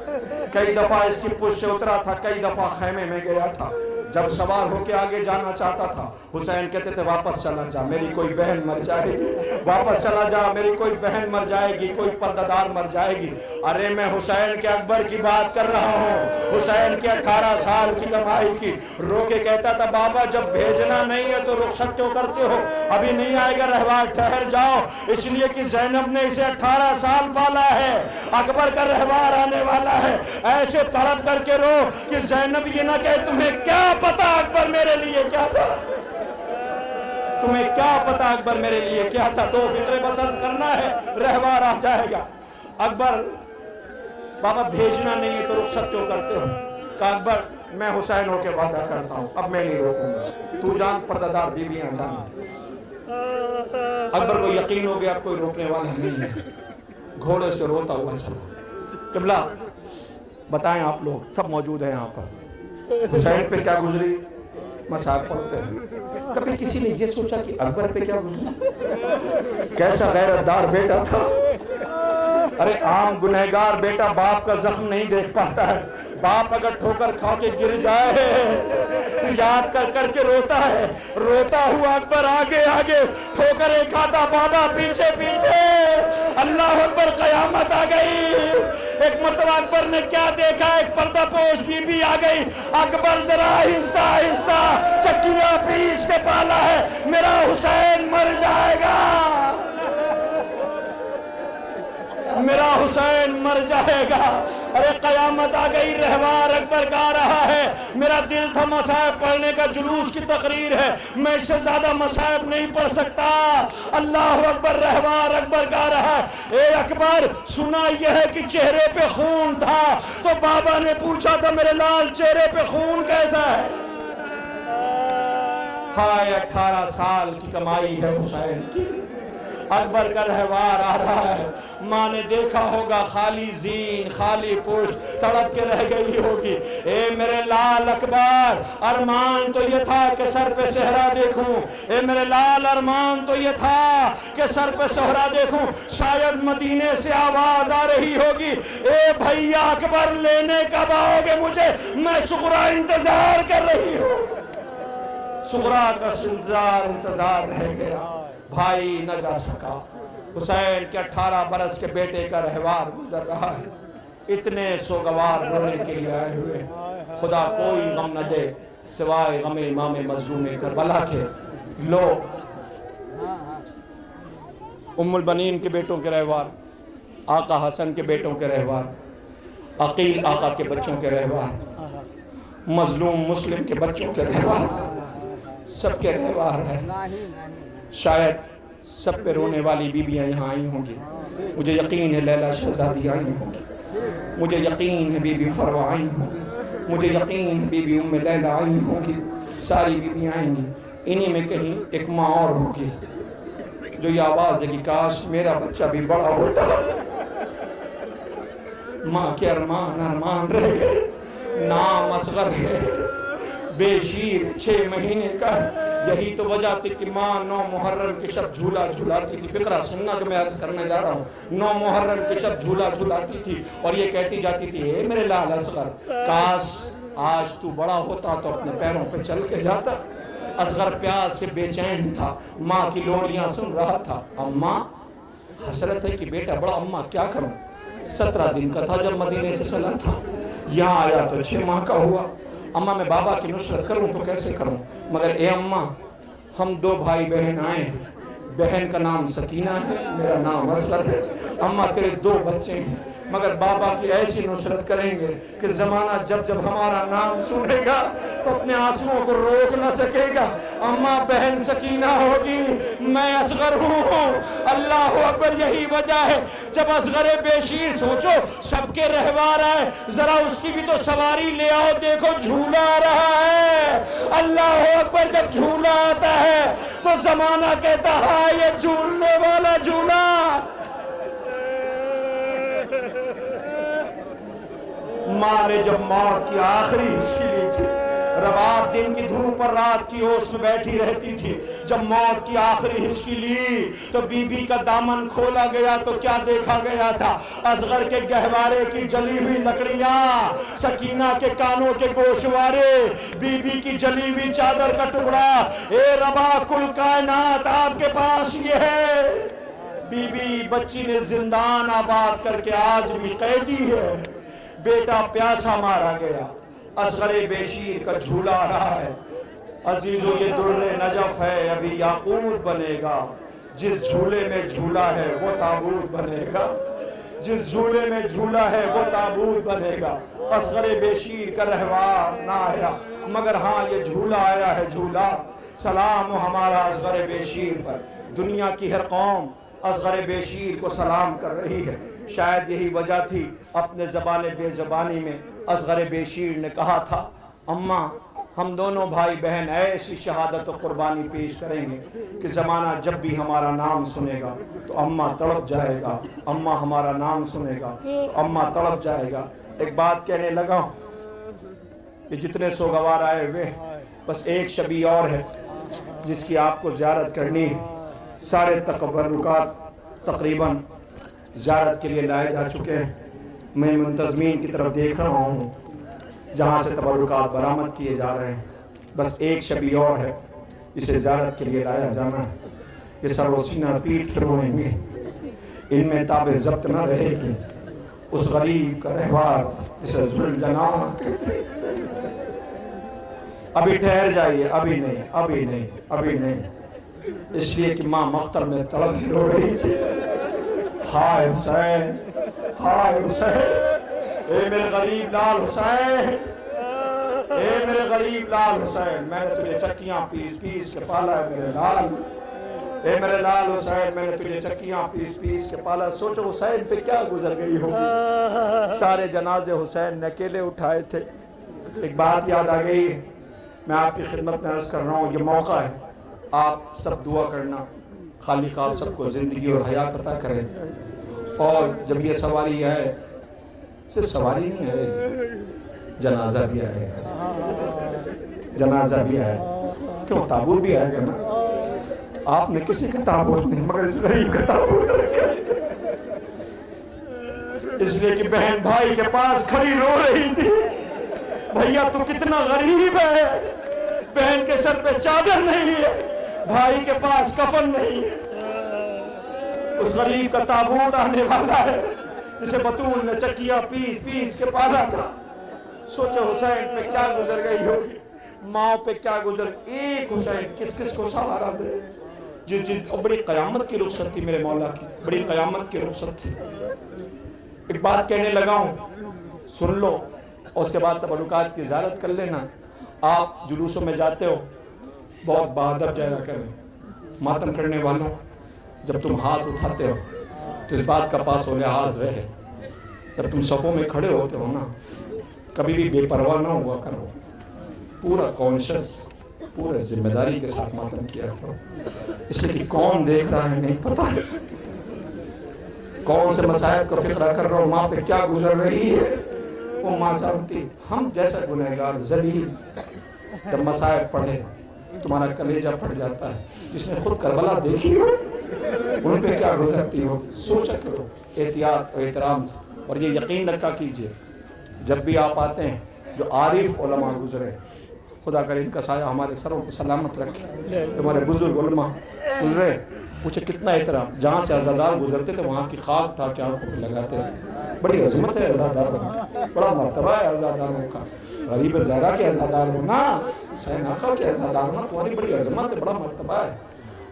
Speaker 2: کئی دفعہ اس کی پشت سے اترا تھا، کئی دفعہ خیمے میں گیا تھا۔ جب سوار ہو کے آگے جانا چاہتا تھا، حسین کہتے تھے واپس چلا جا، میری کوئی بہن مر جائے گی، واپس چلا جا، میری کوئی بہن مر جائے گی، کوئی پردہ دار مر جائے گی۔ ارے میں حسین کے اکبر کی بات کر رہا ہوں، حسین کے 18 سال کی کمائی کی۔ رو کے کہتا تھا، بابا جب بھیجنا نہیں ہے تو رخصت کیوں کرتے ہو؟ ابھی نہیں آئے گا رہوار، ٹھہر جاؤ۔ اس لیے کہ زینب نے اسے 18 سال پالا ہے، اکبر کا رہوار آنے والا ہے۔ ایسے تڑپ کر کے رو کہ زینب یہ نہ کہے، تمہیں کیا پتا اکبر میرے لیے کیا تھا، تمہیں کیا پتا اکبر میرے لیے کیا تھا۔ 2 فطرے بسر کرنا ہے، رہوار آ جائے گا۔ اکبر، بابا بھیجنا نہیں ہے تو رخصت کیوں کرتے ہو؟ کہا اکبر میں حسین ہو کے وعدہ کرتا ہوں، اب میں نہیں روکوں گا، تو جان پردہ دار بیویاں جان۔ اکبر کو یقین ہو گیا اب کوئی روکنے والا نہیں ہے، گھوڑے سے روتا ہوا چلا۔ قبلہ بتائیں، آپ لوگ سب موجود ہیں یہاں پر، حسین پہ کیا گزری؟ مصائب پڑھتے ہیں۔ کبھی کسی نے یہ سوچا کہ اکبر پہ کیا گزری؟ کیسا غیرت دار بیٹا تھا۔ ارے عام گنہگار بیٹا باپ کا زخم نہیں دیکھ پاتا ہے، باپ اگر ٹھوکر کھا کے گر جائے تو یاد کر کر کے روتا ہے۔ روتا ہوا اکبر آگے آگے، ٹھوکریں کھاتا بابا پیچھے پیچھے۔ اللہ اکبر، قیامت آ گئی۔ ایک مرتبہ اکبر نے کیا دیکھا، ایک پردہ پوش بی بی آ گئی۔ اکبر ذرا آہستہ آہستہ چکیاں پیس کے پالا ہے، میرا حسین مر جائے گا۔ مر جائے گا۔ ارے قیامت آ گئی، رہوار اکبر گا رہا ہے، میرا دل تھا مصائب پڑھنے کا، جلوس کی تقریر ہے، میں اس سے زیادہ مصائب نہیں پڑھ سکتا۔ اللہ اکبر، رہوار اکبر گا رہا ہے، اے اکبر سنا یہ ہے کہ چہرے پہ خون تھا، تو بابا نے پوچھا تھا میرے لال چہرے پہ خون کیسا ہے؟ ہائے 18 سال کی کمائی ہے حسین کی، اکبر کا رہوار آ رہا ہے، ماں نے دیکھا ہوگا خالی زین خالی پشت تڑپ کے رہ گئی ہوگی۔ اے میرے لال اکبر، ارمان تو یہ تھا کہ سر پہ صحرا دیکھوں، اے میرے لال ارمان تو یہ تھا کہ سر پہ صحرا دیکھوں، شاید مدینے سے آواز آ رہی ہوگی، اے بھیا اکبر لینے کب آؤ گے مجھے، میں شکرا انتظار کر رہی ہوں۔ شکرا کا انتظار رہ گیا، بھائی نہ جا سکا۔ حسین کے 18 برس کے بیٹے کا رہوار گزر رہا ہے، اتنے سوگوار رونے کے لیے آئے ہوئے، خدا کوئی غم نہ دے سوائے غم امام مظلوم کربلا کے۔ لو ام البنین کے بیٹوں کے رہوار، آقا حسن کے بیٹوں کے رہوار، عقیل آقا کے بچوں کے رہوار، مظلوم مسلم کے بچوں کے رہوار، سب کے رہوار ہے۔ شاید سب پہ رونے والی بیویاں یہاں آئی ہوں گی، مجھے یقین ہے لیلہ شہزادی آئی ہوں گی، مجھے یقین ہے بی بی فروا آئی ہوں گی، مجھے یقین ہے بی بی ام لیلہ آئی ہوں گی، ساری بیویاں آئیں گی، انہی میں کہیں ایک ماں اور ہوگی جو یہ آواز ہے کہ کاش میرا بچہ بھی بڑا ہوتا۔ ماں کے ارمان رہ گئے، نام اصغر ہے، بے شیر 6 مہینے کا، یہی تو وجہ تھی کہ ماں 9 محرم کی شب جھولا جھولاتی تھی۔ فقرہ سننا جو میں عرض کرنے جا رہا ہوں، 9 محرم کی شب جھولا جھولاتی تھی اور یہ کہتی جاتی تھی، اے میرے لال اصغر کاش آج تو بڑا ہوتا تو اپنے پیروں پہ چل کے جاتا۔ اصغر پیاس سے بے چین تھا، ماں کی لولیاں سن رہا تھا، اماں حسرت ہے کہ بیٹا بڑا، اماں کیا کروں، 17 دن کا تھا جب مدینے سے چلا تھا، یہاں آیا تو 6 ماہ کا ہوا، اماں میں بابا کی نصرت کروں تو کیسے کروں، مگر اے اماں ہم 2 بھائی بہن آئے ہیں، بہن کا نام سکینہ ہے، میرا نام اصغر ہے، اماں تیرے 2 بچے ہیں، مگر بابا کی ایسی نصرت کریں گے کہ زمانہ جب جب ہمارا نام سنے گا تو اپنے آنسوؤں کو روک نہ سکے گا، اماں بہن سکینہ ہوگی، میں اصغر ہوں۔ اللہ اکبر، یہی وجہ ہے جب اصغر بے شیر سوچو سب کے رہوار آئے، ذرا اس کی بھی تو سواری لے آؤ، دیکھو جھولا آ رہا ہے۔ اللہ اکبر، جب جھولا آتا ہے تو زمانہ کہتا ہے یہ جھولنے والا جھولا۔ ماں نے جب موت کی آخری ہچکی لی تھی، رات دن کی دھوپ پر رات کی اوس میں بیٹھی رہتی تھی، جب موت کی آخری ہچکی لی تو بی بی کا دامن کھولا گیا تو کیا دیکھا گیا تھا، اصغر کے گہوارے کی جلی ہوئی لکڑیاں، سکینہ کے کانوں کے گوشوارے، بی بی کی جلی ہوئی چادر کا ٹکڑا۔ اے ربا کل کائنات آپ کے پاس یہ ہے، بی بی بچی نے زندان آباد کر کے آج بھی قیدی ہے، بیٹا پیاسا مارا گیا، اصغر بے شیر کا جھولا آ رہا ہے، عزیزو یہ در نجف ہے ابھی یاقوت بنے گا، جس جھولے میں جھولا ہے وہ تابوت بنے گا، جس جھولے میں جھولا ہے وہ تابوت بنے گا۔ اصغر بے شیر کا رہوار نہ آیا، مگر ہاں یہ جھولا آیا ہے، جھولا۔ سلام ہمارا اصغر بے شیر پر، دنیا کی ہر قوم اصغر بے شیر کو سلام کر رہی ہے، شاید یہی وجہ تھی اپنے زبان بے زبانی میں اصغر بے شیر نے کہا تھا، اماں ہم دونوں بھائی بہن ایسی شہادت و قربانی پیش کریں گے کہ زمانہ جب بھی ہمارا نام سنے گا تو اماں تڑپ جائے گا، اماں ہمارا نام سنے گا تو اماں تڑپ جائے گا۔ ایک بات کہنے لگا، یہ جتنے سوگوار آئے ہوئے بس ایک شبی اور ہے جس کی آپ کو زیارت کرنی ہے، سارے تبرکات تقریباً زیارت کے لیے لائے جا چکے ہیں، میں منتظمین کی طرف دیکھ رہا ہوں جہاں سے تبرکات برآمد کیے جا رہے ہیں، بس ایک شبی اور ہے اسے زیارت کے لیے لایا جانا ہے، یہ سر و سینہ پیٹ کے روئیں گے، ان میں تاب ضبط نہ رہے گی اس غریب کا رہوار جسے ذوالجناح کہتے ہیں۔ ابھی ٹھہر جائیے، ابھی نہیں، ابھی نہیں، ابھی نہیں، اس لیے کہ ماں مقتل میں تڑپ کے رو رہی تھی، ہائے حسین، ہائے حسین، اے میرے غریب لال حسین، اے میرے غریب لال حسین، میں نے تجھے چکیاں پیس پیس کے پالا ہے میرے لال، اے میرے لال حسین، میں نے تجھے چکیاں پیس پیس کے پالا۔ سوچو حسین پہ کیا گزر گئی ہوگی۔ سارے جنازے حسین نے اکیلے اٹھائے تھے۔ ایک بات یاد آ گئی، میں آپ کی خدمت میں عرض کر رہا ہوں، یہ موقع ہے، آپ سب دعا کرنا خالق آپ سب کو زندگی اور حیات عطا کرے۔ اور جب یہ سواری آئے، صرف سواری نہیں آئے، جنازہ بھی آئے گا، جنازہ بھی آئے گا، کیوں تابوت بھی آئے گا نا۔ آپ نے کسی کا تابوت نہیں مگر اس غریب کا تابوت رکھا، اس لیے کہ بہن بھائی کے پاس کھڑی رو رہی تھی، بھیا تو کتنا غریب ہے، بہن کے سر پہ چادر نہیں ہے، بھائی کے پاس کفن نہیں ہے، اس غریب کا تابوت آنے والا ہے جسے بطول نے چکیا پیس پیس کے پالا تھا۔ سوچو حسین پہ کیا گزر گئی ہوگی، ماں پہ کیا گزر، ایک حسین کس کس کو سہارا دے۔ بڑی قیامت کی رخصت تھی میرے مولا کی، بڑی قیامت کی رخصت تھی۔ ایک بات کہنے لگا ہوں، سن لو، اور اس کے بعد تبرکات کی زیارت کر لینا۔ آپ جلوسوں میں جاتے ہو، بہت بہادر جایا کریں، ماتم کرنے والوں، جب تم ہاتھ اٹھاتے ہو تو اس بات کا پاس و لحاظ رہے، جب تم صفوں میں کھڑے ہوتے ہو نا، کبھی بھی بے پرواہ نہ ہوا کرو، پورا کانشس، پورے ذمہ داری کے ساتھ ماتم کیا کرو، اس لیے کہ کون دیکھ رہا ہے نہیں پتا، کون سے مصائب کا فکرہ کر رہا ہو، ماں پہ کیا گزر رہی ہے وہ ماں جانتی۔ ہم جیسا گنہگار ذلیل جب مصائب پڑھے تمہارا کلیجہ پھٹ جاتا ہے، جس نے خود کربلا دیکھی ہو ان پہ کیا گزرتی ہو، سوچا کرو احتیاط و احترام سے۔ اور یہ یقین رکھا کیجئے، جب بھی آپ آتے ہیں جو عارف علماء گزرے، خدا کرے ان کا سایہ ہمارے سروں کو سلامت رکھے، ہمارے بزرگ علماء گزرے، پوچھے کتنا احترام، جہاں سے عزادار گزرتے تھے وہاں کی خاک اٹھا کے آنکھوں پہ لگاتے تھے۔ بڑی عظمت ہے عزادار ہونا، بڑا مرتبہ ہے عزاداروں کا، غریب زہرا کے عزادار ہونا، حسین آقا کے عزادار ہونا تمہاری بڑی عظمت ہے، بڑا مرتبہ ہے۔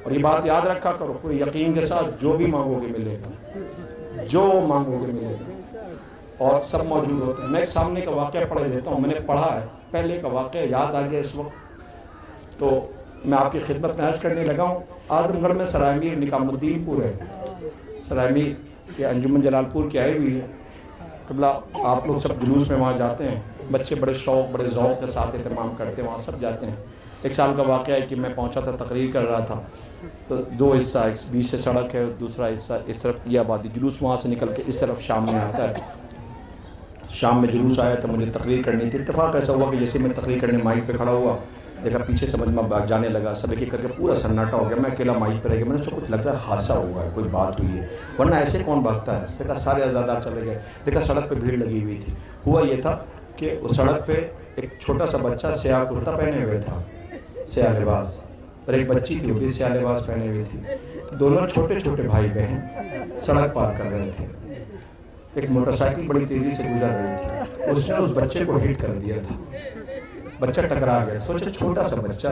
Speaker 2: اور یہ بات یاد رکھا کرو، پورے یقین کے ساتھ جو بھی مانگو گے ملے گا، جو مانگو گے ملے گا، اور سب موجود ہوتے ہیں۔ میں ایک سامنے کا واقعہ پڑھ دیتا ہوں، میں نے پڑھا ہے، پہلے کا واقعہ یاد آ گیا اس وقت، تو میں آپ کی خدمت میں عرض کرنے لگا ہوں۔ اعظم گڑھ میں سرائے میر نکام الدین پور ہے، سرائے میر کے انجمن جلال پور کی آئی ہوئی ہے قبلہ۔ آپ لوگ سب جلوس میں وہاں جاتے ہیں، بچے بڑے شوق بڑے ذوق کے ساتھ اہتمام کرتے ہیں، وہاں سب جاتے ہیں۔ ایک سال کا واقعہ ہے کہ میں پہنچا تھا، تقریر کر رہا تھا، تو دو حصہ، ایک بیچ سے سڑک ہے، دوسرا حصہ اس طرف یہ آبادی، جلوس وہاں سے نکل کے اس طرف شام میں آتا ہے۔ شام میں جلوس آیا تھا، مجھے تقریر کرنی تھی، اتفاق ایسا ہوا کہ جیسے میں تقریر کرنے مائک پہ کھڑا ہوا، دیکھا پیچھے سے مجمع بھاگ جانے لگا، سب ایک ایک کر کے پورا سناٹا ہو گیا، میں اکیلا مائک پہ رہ گیا۔ میں نے سوچا کچھ لگتا ہے حادثہ ہوا ہے، کوئی بات ہوئی ہے، ورنہ ایسے کون بھاگتا ہے۔ دیکھا سارے عزادار چلے گئے، دیکھا سڑک پہ بھیڑ لگی ہوئی تھی۔ ہوا یہ تھا کہ اس سڑک پہ ایک چھوٹا سا بچہ سیاہ کرتا پہنے ہوئے تھا، سیاہ لباس، اور ایک بچی تھی وہ بھی سیاہ لباس پہنے ہوئی تھی، دونوں چھوٹے چھوٹے بھائی بہن سڑک پار کر رہے تھے۔ ایک موٹر سائیکل بڑی تیزی سے گزر رہی تھی، اس نے اس بچے کو ہٹ کر دیا تھا، بچہ ٹکرا گیا۔ سوچے چھوٹا سا بچہ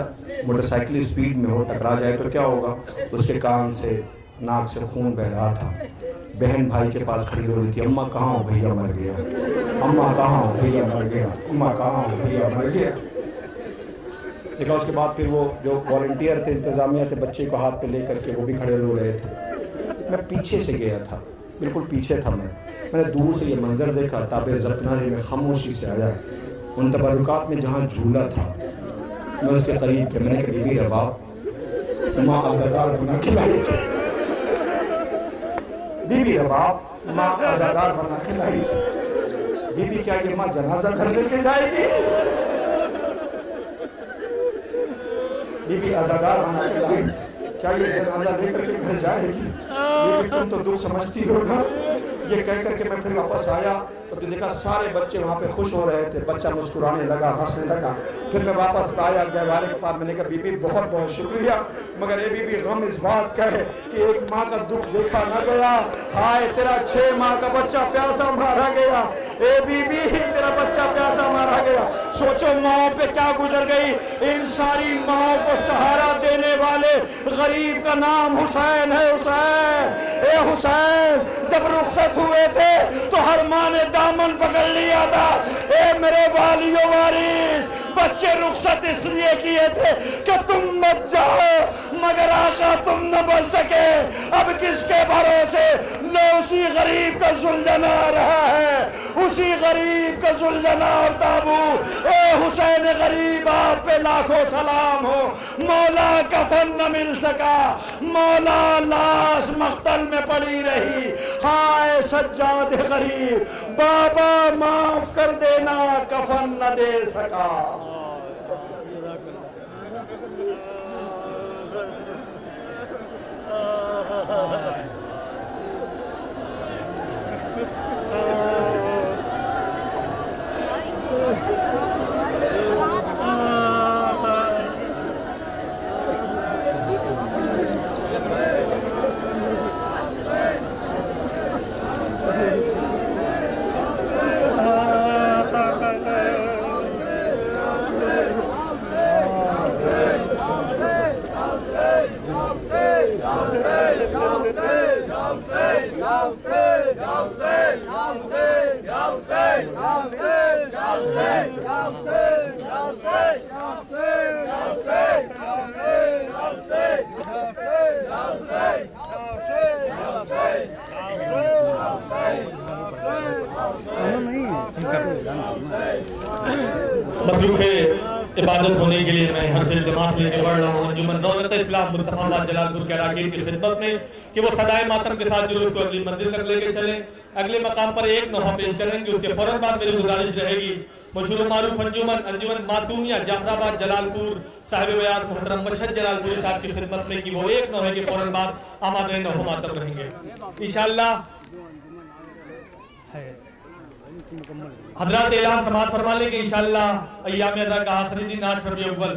Speaker 2: موٹر سائیکل اسپیڈ میں ہو، ٹکرا جائے تو کیا ہوگا۔ اس کے کان سے ناک سے خون بہ رہا تھا، بہن بھائی کے پاس کھڑی ہو رہی تھی، اماں کہاں ہو بھیا مر گیا، اماں کہاں ہو بھیا مر گیا، اماں کہاں ہو بھیا مر گیا۔ دیکھا اس کے بعد پھر وہ جو والنٹیئر تھے، انتظامیہ تھے، بچے کو ہاتھ پہ لے کر کے وہ بھی کھڑے رو رہے تھے۔ میں پیچھے سے گیا تھا، بالکل پیچھے تھا، میں نے دور سے یہ منظر دیکھا، تاب ضبط میں خاموشی سے آیا، ان تبرکات میں جہاں جھولا تھا میں اس کے قریب کے، میں نے کہا بی بی رباب ماں عزادار بنا کے لائی تھی، بی بی رباب ماں عزادار بنا کے لائی تھی، بی بی کیا یہ ماں جنازہ گھر لے کے جائے گی، بی بی عزادار بنا کے لائی تھی، کیا یہ جنازہ لے کر کے گھر جائے گی، بی بی تم تو دکھ سمجھتی ہو نا۔ یہ کہہ کر کے میں پھر واپس آیا تو دیکھا سارے بچے وہاں پہ خوش ہو رہے تھے، بچہ مسکرانے لگا، ہنسنے لگا۔ پھر میں واپس آیا گہوارے کے پاس، میں نے کہا بی بی بہت بہت شکریہ، مگر اے بی بی غم اس بات کا ہے کہ ایک ماں کا دکھ دیکھا نہ گیا، ہائے تیرا 6 ماہ کا بچہ پیاسا مارا گیا، اے بی بی تیرا بچہ پیاسا مارا گیا۔ سوچو ماں پہ کیا گزر گئی، ان ساری ماں کو سہارا دینے والے غریب کا نام حسین ہے حسین اے حسین جب رخصت ہوئے تھے تو ہر ماں نے دامن پکڑ لیا تھا اے میرے والی و وارث بچے رخصت اس لیے کیے تھے کہ تم مت جاؤ مگر آقا تم نہ بچ سکے اب کس کے بھروسے لو اسی غریب کا زلجنا رہا ہے اسی غریب کا زلجنا اور تابوت اے حسین غریب آپ پہ لاکھوں سلام ہو مولا کفن نہ مل سکا مولا لاش مقتل میں پڑی رہی ہائے سجاد غریب بابا معاف کر دینا کفن نہ دے سکا
Speaker 3: مصروف عبادت ہونے کے لیے میں ہر دل دماغ لے کے بڑھ رہا ہوں انجمن رونق اسلام مصطفیٰ آباد جلال پور کے اراکین کی خدمت میں کہ وہ صدائے ماتم کے ساتھ جلوس کو اگلی منزل تک لے کے چلیں اگلے مقام پر ایک نوحہ پیش کریں گے اس کے فوراً بعد میری گزارش رہے گی مشہور و معروف انجمن معصومیہ جعفر آباد جلال پور صاحب بیعت محترم مشہد جلال پوری صاحب کی خدمت میں کہ وہ ایک نوحے کے فوراً بعد آمادہ نوحہ ماتم رہیں گے انشاءاللہ حضرات اعلان سماعت فرما لیں کہ انشاءاللہ ایام ازا کا آخری دن 8 ربیع الاول